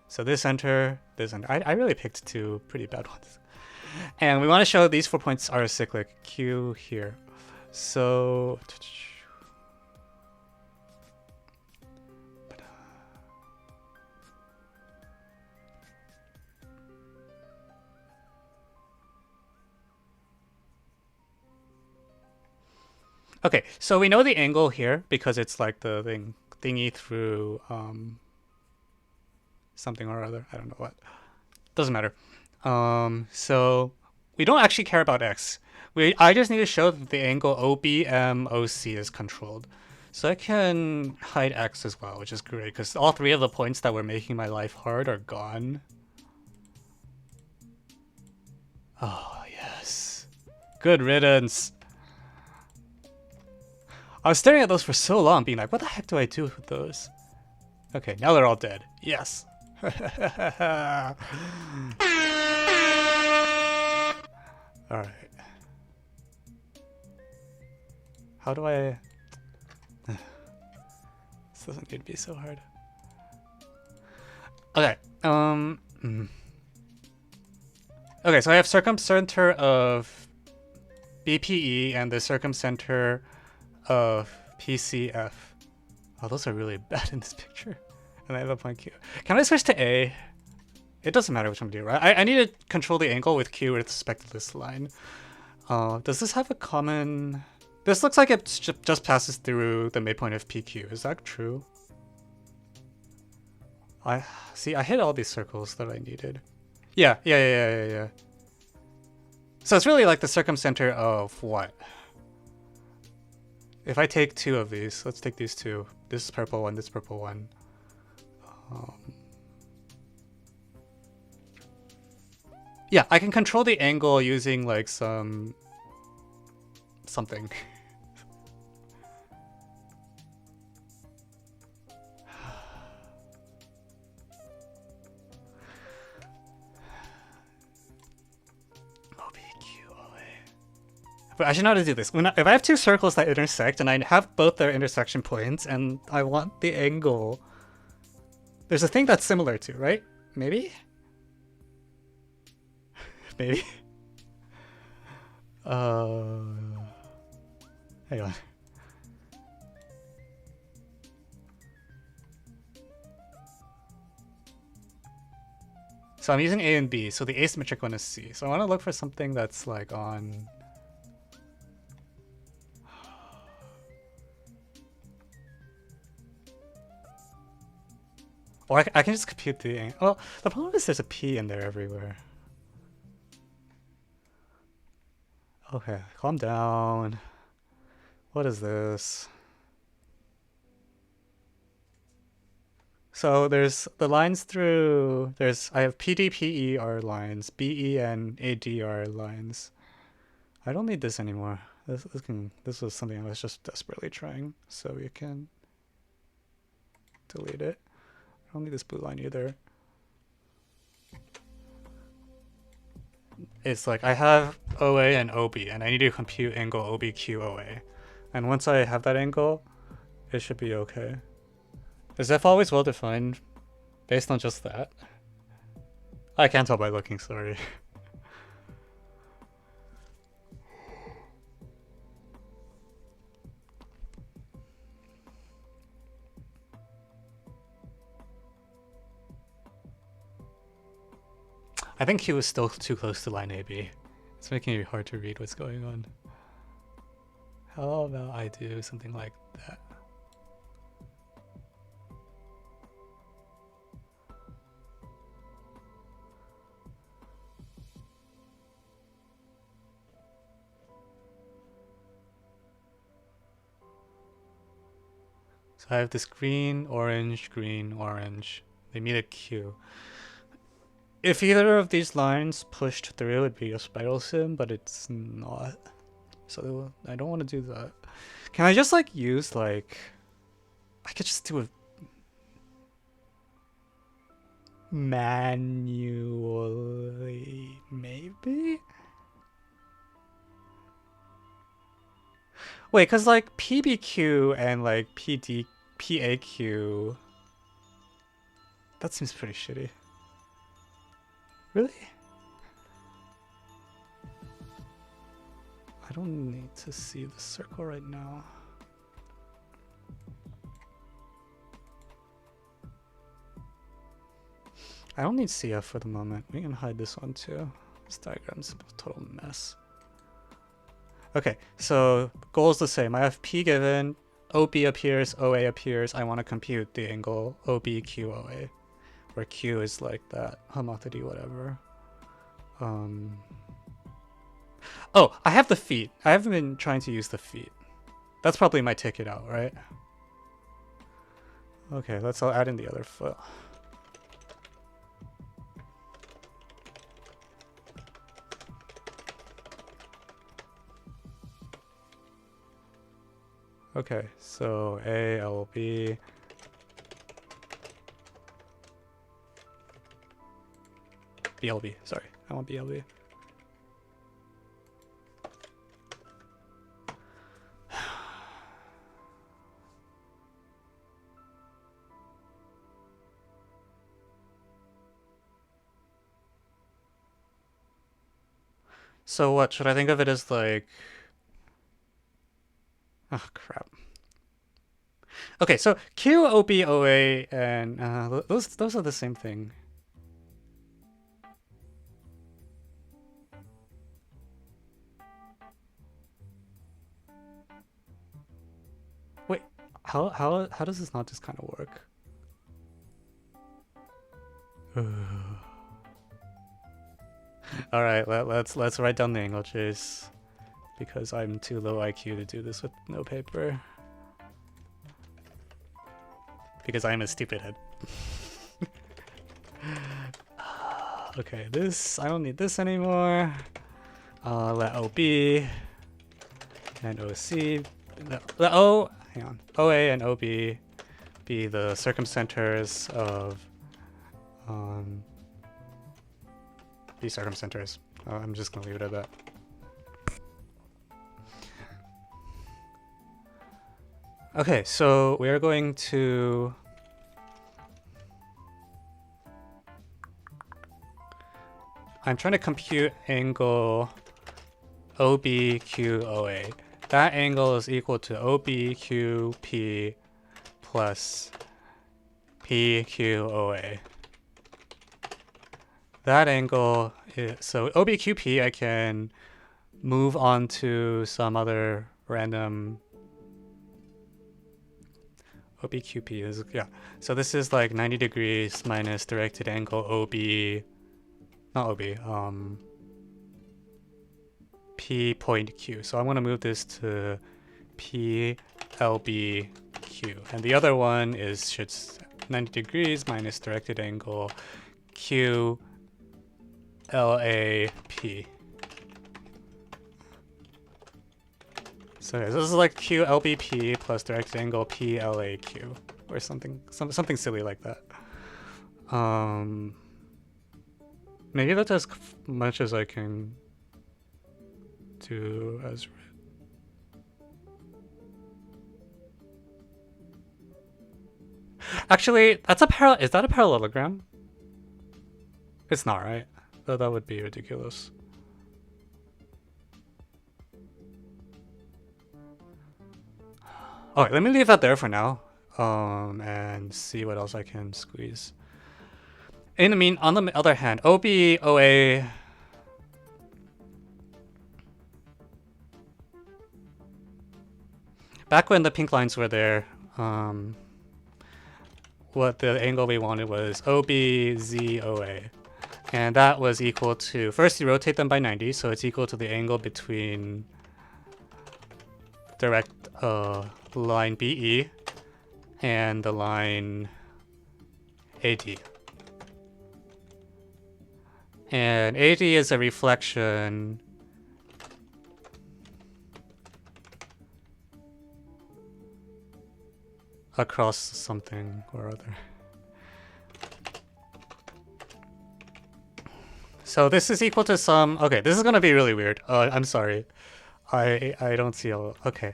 So this center, this center. I really picked 2 pretty bad ones. And we want to show these 4 points are cyclic. Q here. So... Okay, so we know the angle here because it's like the thingy through something or other. I don't know what. Doesn't matter. So we don't actually care about X. I just need to show that the angle OBMOC is controlled. So I can hide X as well, which is great because all 3 of the points that were making my life hard are gone. Oh, yes. Good riddance. I was staring at those for so long, being like, what the heck do I do with those? Okay, now they're all dead. Yes. Alright. How do I... This doesn't need to be so hard. Okay, Okay, so I have circumcenter of BPE and the circumcenter of PCF. Oh, those are really bad in this picture. And I have a point Q. Can I switch to A? It doesn't matter which one to do, right? I need to control the angle with Q with respect to this line. Does this have a common... This looks like it just passes through the midpoint of PQ. Is that true? I hit all these circles that I needed. Yeah. So it's really like the circumcenter of what? If I take 2 of these, let's take these 2. This purple one, this purple one. Yeah, I can control the angle using like something. But I should know how to do this. If I have 2 circles that intersect and I have both their intersection points and I want the angle, there's a thing that's similar to, right? Maybe? Maybe? Hang on. So I'm using A and B, so the asymmetric one is C. So I want to look for something that's like on... Or I can just compute the... Well, the problem is there's a P in there everywhere. Okay, calm down. What is this? So there's the lines through... I have PD, PE are lines. BE and AD are lines. I don't need this anymore. This was something I was just desperately trying, so you can delete it. I don't need this blue line either. It's like I have OA and OB, and I need to compute angle OBQ OA. And once I have that angle, it should be okay. Is F always well defined based on just that? I can't tell by looking, sorry. I think Q is still too close to line AB. It's making it hard to read what's going on. How about I do something like that? So I have this green, orange, green, orange. They meet at Q. If either of these lines pushed through, it would be a spiral sim, but it's not. So I don't want to do that. Can I just like use like... I could just do a... manually, maybe? Wait, cause like PBQ and like PAQ... That seems pretty shitty. Really? I don't need to see the circle right now. I don't need CF for the moment. We can hide this one too. This diagram's a total mess. Okay, so goal is the same. I have P given, OB appears, OA appears. I want to compute the angle OBQOA, where Q is like that homothenity whatever. Oh, I have the feet. I haven't been trying to use the feet. That's probably my ticket out, right? Okay, I'll add in the other foot. Okay, so A, L, B. BLB, sorry. I want BLB. So what, should I think of it as like... Oh, crap. Okay, so Q, O, B, O, A, and those are the same thing. Wait, how does this not just kind of work? All right, let's write down the angle chase because I'm too low IQ to do this with no paper. Because I'm a stupid head. Okay, I don't need this anymore. Let OB and OC, hang on, OA and OB be the circumcenters of these circumcenters. I'm just gonna leave it at that. Okay, so we are going to I'm trying to compute angle OBQOA. That angle is equal to OBQP plus PQOA. That angle is, so OBQP I can move on to some other random OBQP is, yeah. So this is like 90 degrees minus directed angle OB, not OB, P point Q. So I'm going to move this to PLBQ. And the other one is should 90 degrees minus directed angle QLAP. So this is like QLBP plus directed angle PLAQ or something silly like that. Maybe that's as much as I can do as written. Actually, that's a is that a parallelogram? It's not, right? That would be ridiculous. Alright, let me leave that there for now. And see what else I can squeeze. On the other hand, OBOA. Back when the pink lines were there, what the angle we wanted was OBZOA. And that was equal to, first you rotate them by 90, so it's equal to the angle between direct line BE and the line AD. And AD is a reflection across something or other. So this is equal to some, okay, this is gonna be really weird. I'm sorry. I don't see all, okay.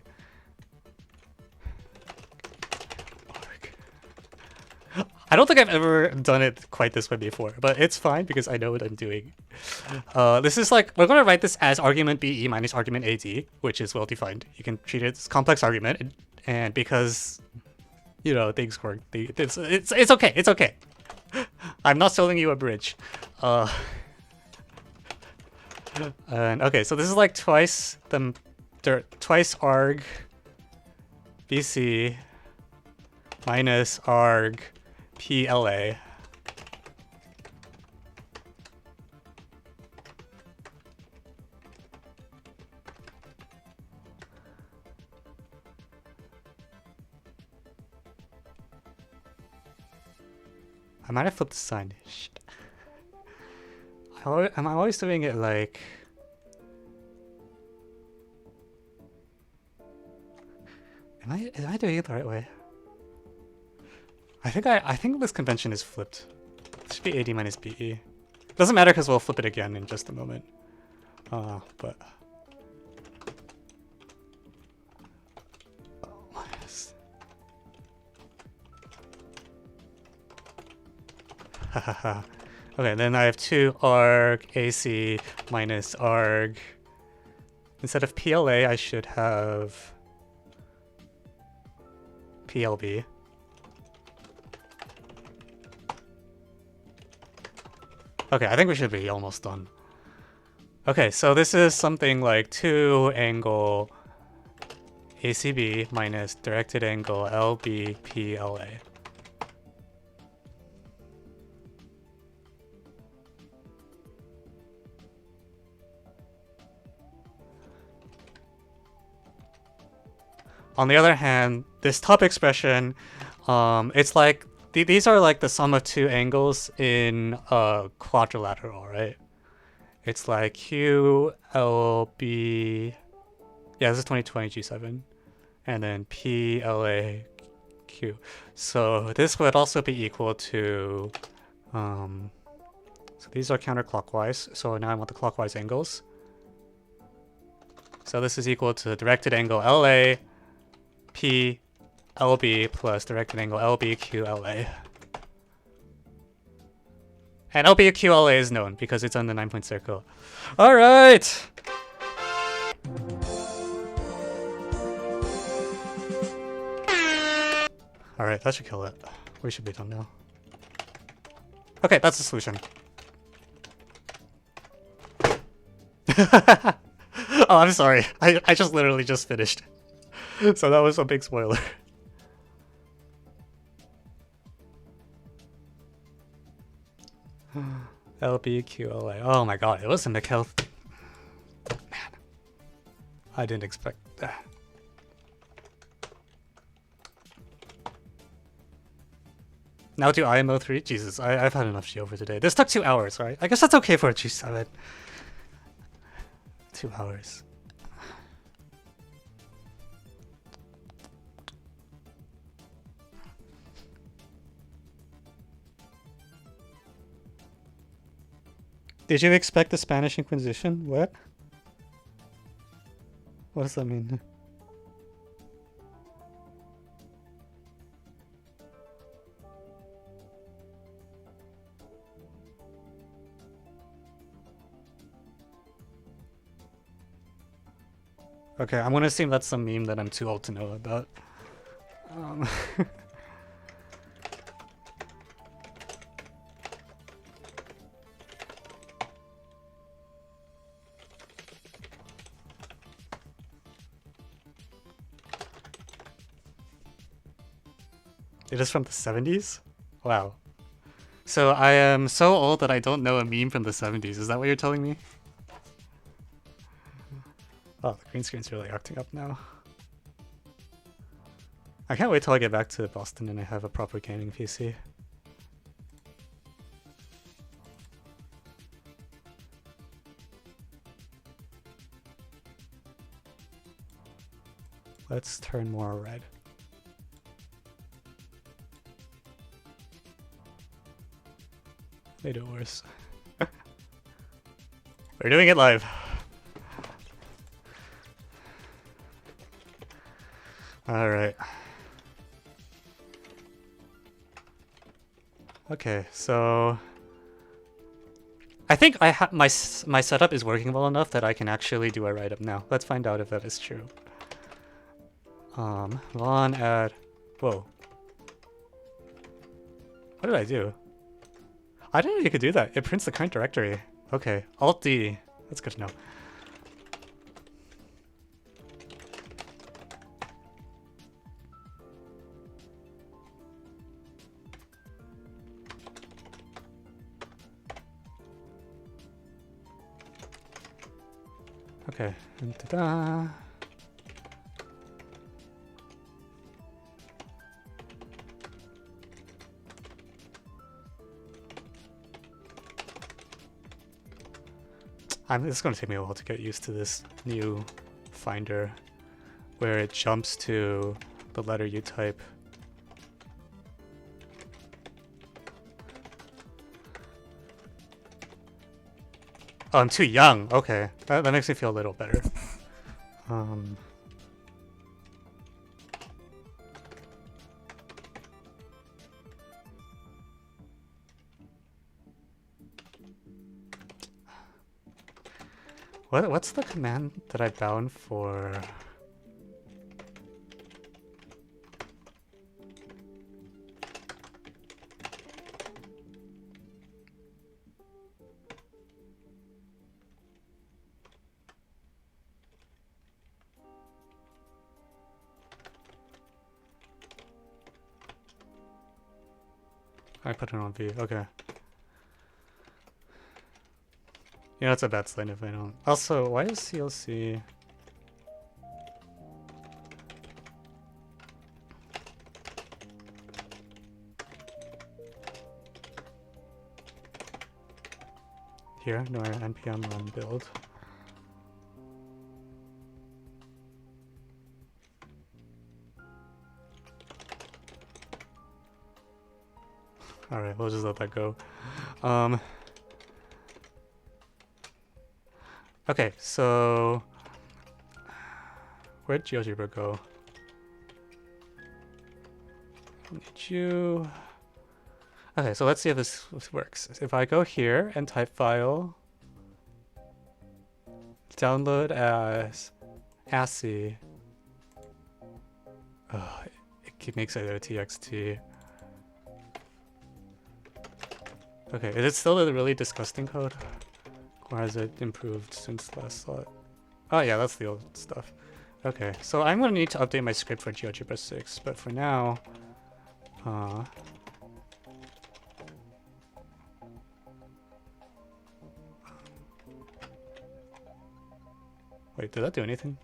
I don't think I've ever done it quite this way before, but it's fine because I know what I'm doing. This is like, we're going to write this as argument BE minus argument AD, which is well defined. You can treat it as complex argument, and because, you know, things work, it's okay, it's okay. I'm not selling you a bridge. And okay, so this is like twice arg BC minus arg PLA. I might have flipped the sign. Shit. Am I always doing it like... Am I doing it the right way? I think this convention is flipped. It should be AD minus BE. Doesn't matter because we'll flip it again in just a moment. But... Hahaha. Okay, then I have 2 arg AC minus arg. Instead of PLA, I should have PLB. Okay, I think we should be almost done. Okay, so this is something like 2 angle ACB minus directed angle LBPLA. On the other hand, this top expression, it's like, these are like the sum of 2 angles in a quadrilateral, right? It's like QLB, yeah, this is 2020 G7, and then PLAQ. So this would also be equal to, so these are counterclockwise, so now I want the clockwise angles. So this is equal to directed angle LA, P LB plus directed angle LBQLA. And LBQLA is known because it's on the 9-point circle. Alright! Alright, that should kill it. We should be done now. Okay, that's the solution. Oh, I'm sorry. I just literally just finished. So that was a big spoiler. LBQLA. Oh my god, it was a Miquel. Man. I didn't expect that. Now do IMO 3? Jesus, I've had enough Geo for today. This took 2 hours, right? I guess that's okay for a G7. 2 hours. Did you expect the Spanish Inquisition? What? What does that mean? Okay, I'm gonna assume that's some meme that I'm too old to know about. It is from the 70s? Wow. So I am so old that I don't know a meme from the 70s. Is that what you're telling me? Oh, the green screen's really acting up now. I can't wait till I get back to Boston and I have a proper gaming PC. Let's turn more red. Made it worse. We're doing it live. All right. Okay, so I think my setup is working well enough that I can actually do a write-up now. Let's find out if that is true. Von add. Whoa. What did I do? I didn't know you could do that. It prints the current directory. Okay, Alt D. That's good to know. Okay, and ta-da! It's going to take me a while to get used to this new finder where it jumps to the letter you type. Oh, I'm too young. Okay, that makes me feel a little better. What's the command that I bound for? I put it on V. Okay. Yeah, that's a bad sign if I don't. Also, why is CLC? Here, no, npm run build. All right, we'll just let that go. Okay, so where'd GeoGebra go? Need you. Okay, so let's see if this works. If I go here and type file, download as ASCII. he makes it a txt. Okay, is it still a really disgusting code? Or has it improved since last saw it? Oh yeah, that's the old stuff. Okay, so I'm gonna need to update my script for GeoGebra 6, but for now, wait, did that do anything?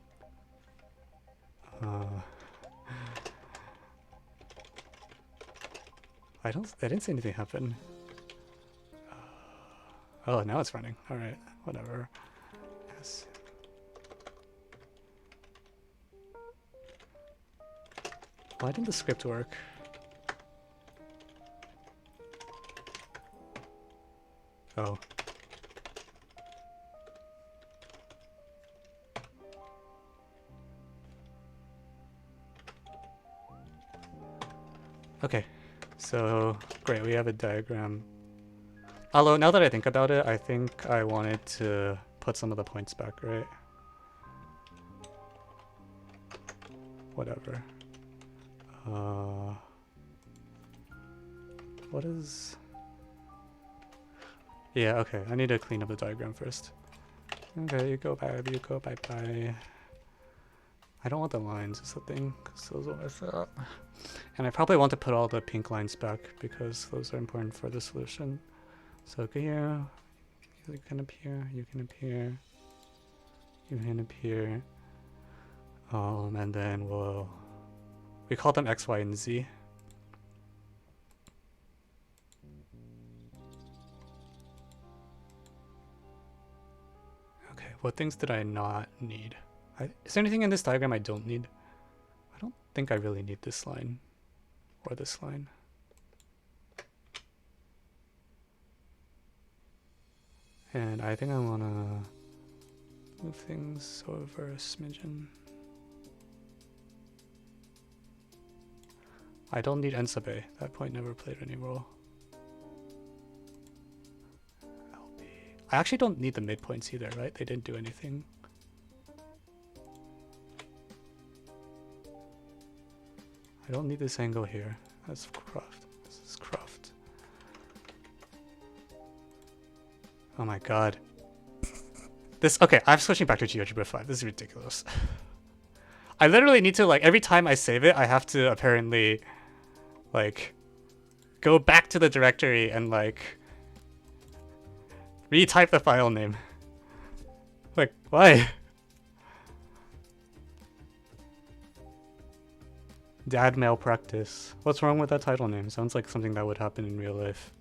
I didn't see anything happen. Oh, now it's running. All right, whatever. Yes. Why didn't the script work? Oh. Okay, so great, we have a diagram. Although now that I think about it, I think I wanted to put some of the points back, right? Whatever. What is... Yeah, okay, I need to clean up the diagram first. Okay, you go bye-bye. I don't want the lines is the thing, because those will mess it up. And I probably want to put all the pink lines back, because those are important for the solution. So go here, you can appear, you can appear, you can appear. And then we call them X, Y, and Z. Okay, what things did I not need? Is there anything in this diagram I don't need? I don't think I really need this line or this line. And I think I want to move things over a smidgen. I don't need n sub a. That point never played any role. LB. I actually don't need the midpoints either, right? They didn't do anything. I don't need this angle here. That's Croft. This is Croft. Oh my god. Okay, I'm switching back to GeoGebra 5. This is ridiculous. I literally need to, like, every time I save it, I have to apparently, like, go back to the directory and, like, retype the file name. Like, why? Dad malpractice. What's wrong with that title name? Sounds like something that would happen in real life.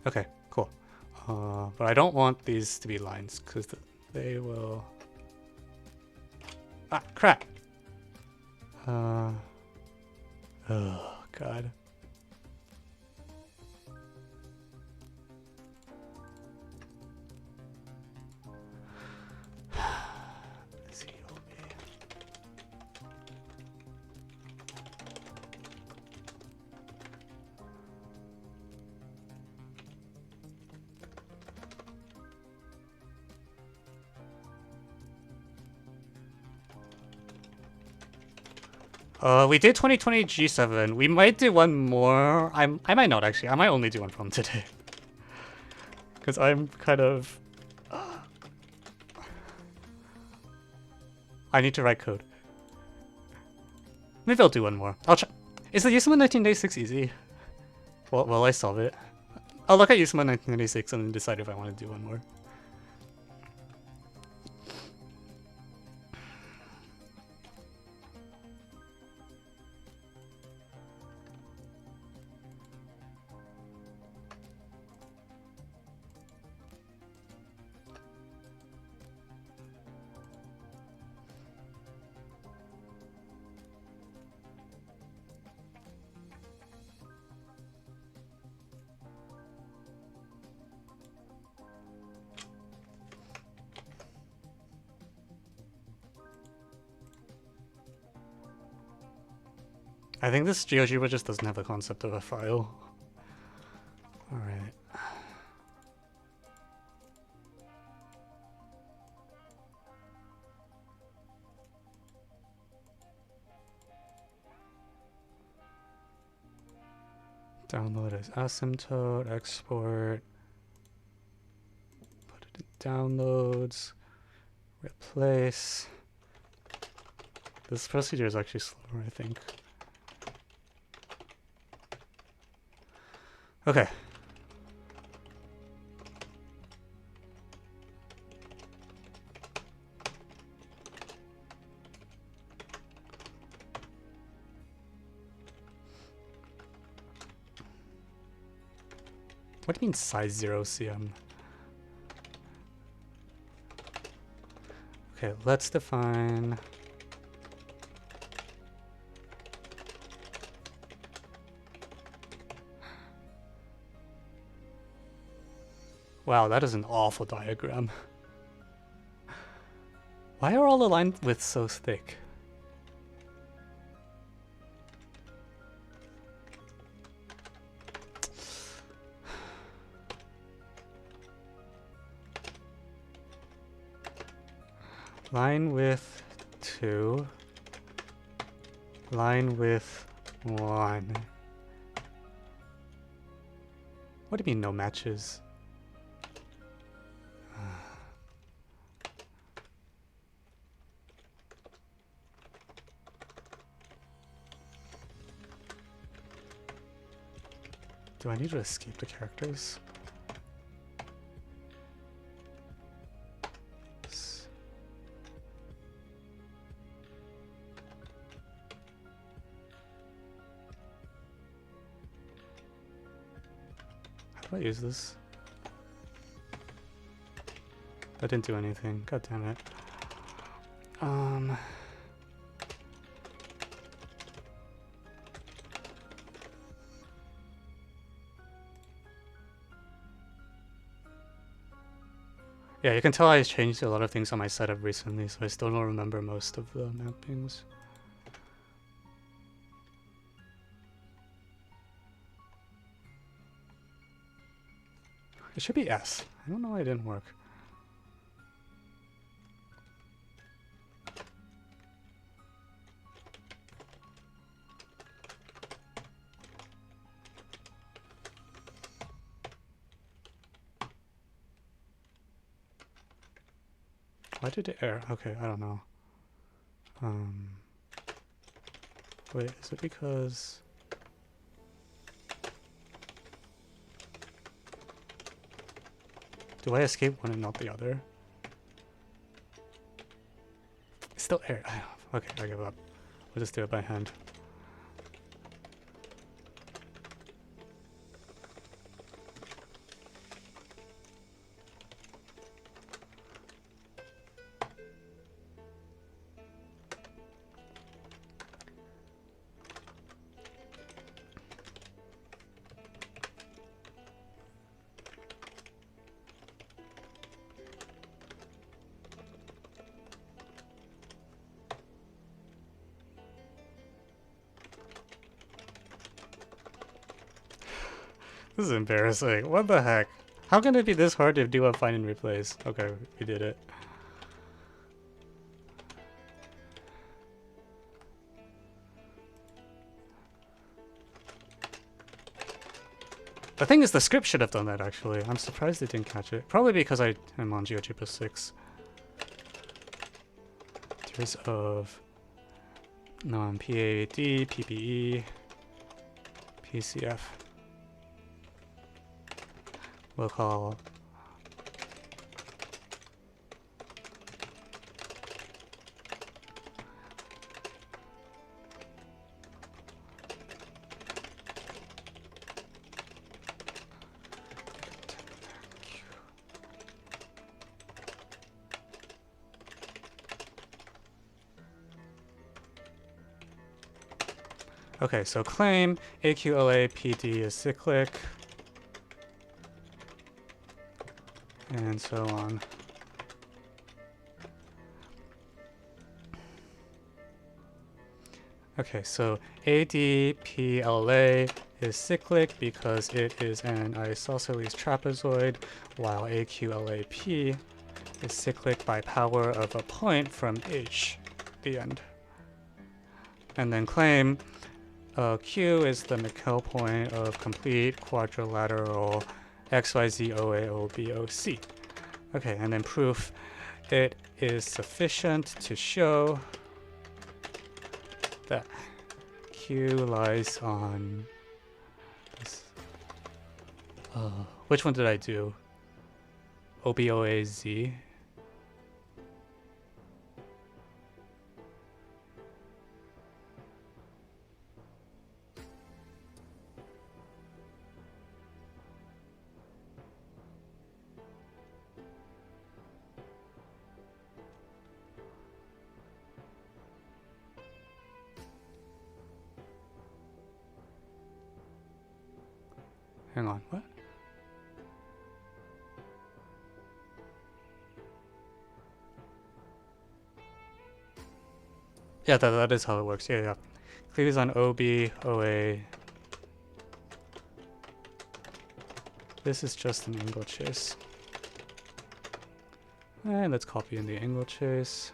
Okay, cool. But I don't want these to be lines because they will... Ah, crap! Oh, God. We did 2020 G7. We might do one more. I might not actually. I might only do one from today. Because I'm kind of... I need to write code. Maybe I'll do one more. I'll try. Is the USMA 1996 easy? Will I solve it? I'll look at USMA 1996 and then decide if I want to do one more. I think this GeoGebra just doesn't have the concept of a file. Alright. Download as asymptote, export, put it in downloads, replace. This procedure is actually slower, I think. Okay. What do you mean size 0 cm? Okay, let's define wow, that is an awful diagram. Why are all the line widths so thick? Line width 2, line width 1. What do you mean no matches? Do I need to escape the characters? How do I use this? That didn't do anything. God damn it. Yeah, you can tell I changed a lot of things on my setup recently, so I still don't remember most of the mappings. It should be S. I don't know why it didn't work. Why did it error? Okay, I don't know. Wait, is it because... Do I escape one and not the other? It's still error. Okay, I give up. We'll just do it by hand. This is embarrassing. What the heck? How can it be this hard to do a find and replace? Okay, we did it. The thing is, the script should have done that, actually. I'm surprised it didn't catch it. Probably because I am on GeoGebra 6. Series of PAD, PPE, PCF. We'll call okay, so claim AQLA-PD is cyclic, and so on. Okay, so ADPLA is cyclic because it is an isosceles trapezoid, while AQLAP is cyclic by power of a point from H, the end. And then claim Q is the Miquel point of complete quadrilateral XYZ OA OB OC. Okay, and then proof it is sufficient to show that Q lies on this. Which one did I do? OBOAZ. Hang on, what? Yeah, that is how it works. Yeah. Cleave is on OB, OA. This is just an angle chase. And let's copy in the angle chase.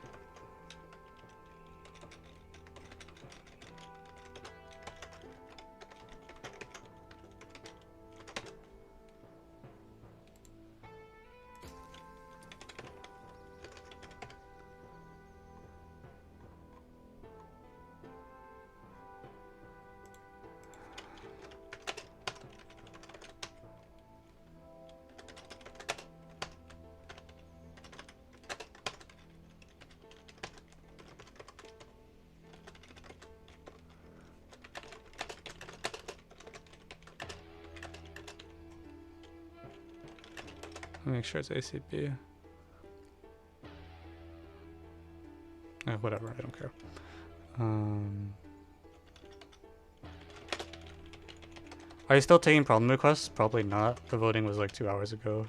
Make sure it's ACB. Whatever, I don't care. Are you still taking problem requests? Probably not. The voting was like 2 hours ago.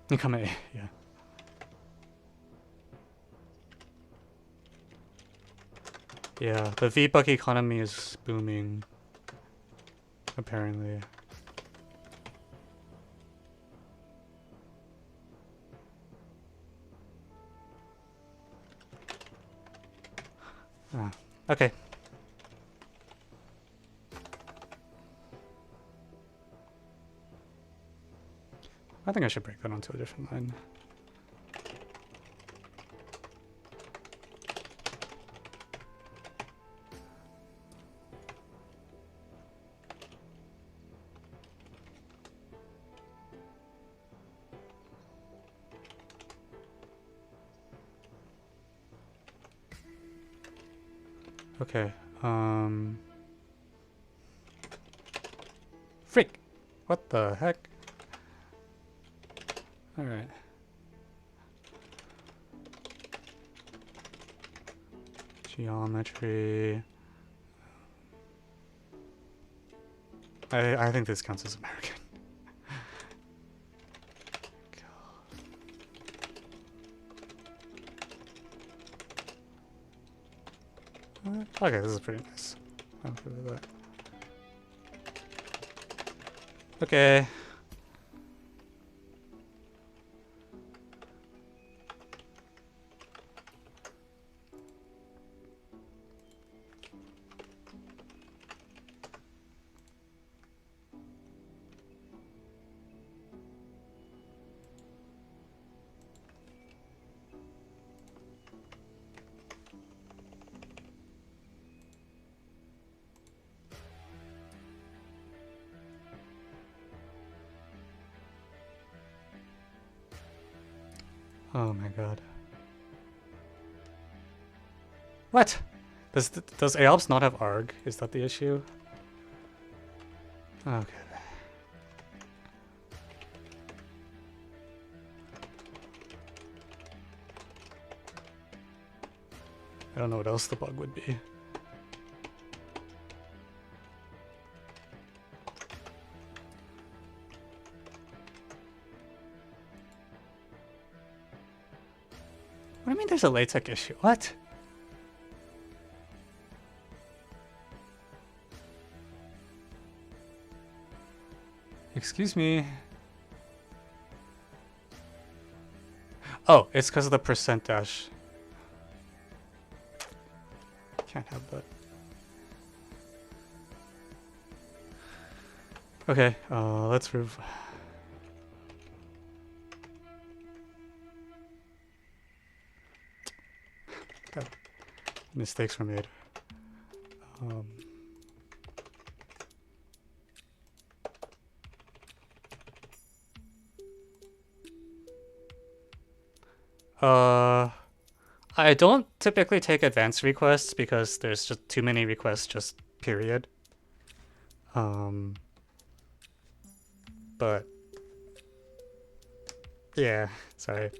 You come at, yeah. Yeah, the VBuck economy is booming, apparently. Okay. I think I should break that onto a different line. Okay, freak! What the heck? Alright. Geometry. I think this counts as American. Okay, this is pretty nice. I'm happy with that. Okay. Oh my god. What? Does AOPS not have ARG? Is that the issue? Okay. I don't know what else the bug would be. What do you mean there's a LaTeX issue? What? Excuse me. Oh, it's because of the percent dash. Can't have that. Okay, let's move. God, mistakes were made. I don't typically take advanced requests because there's just too many requests, just period. But yeah, sorry.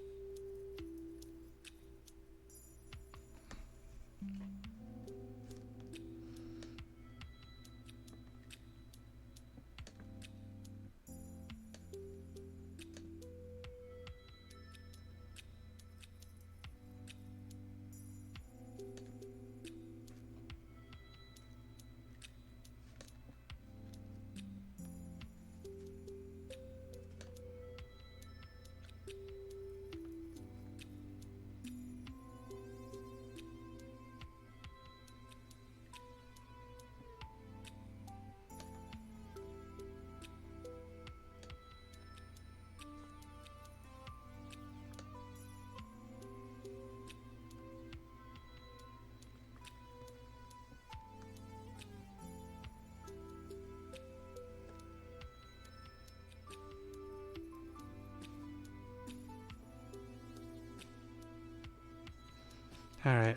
All right.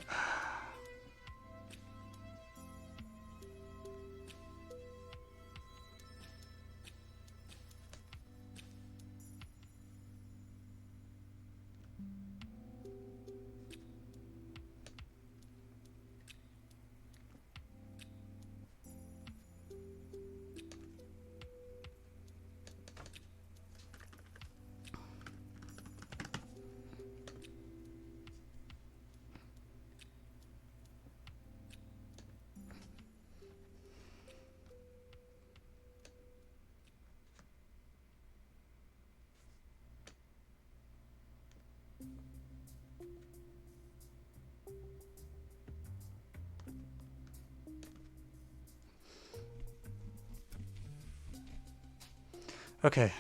Okay.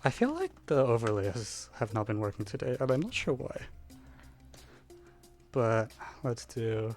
I feel like the overlays have not been working today, and I'm not sure why. But let's do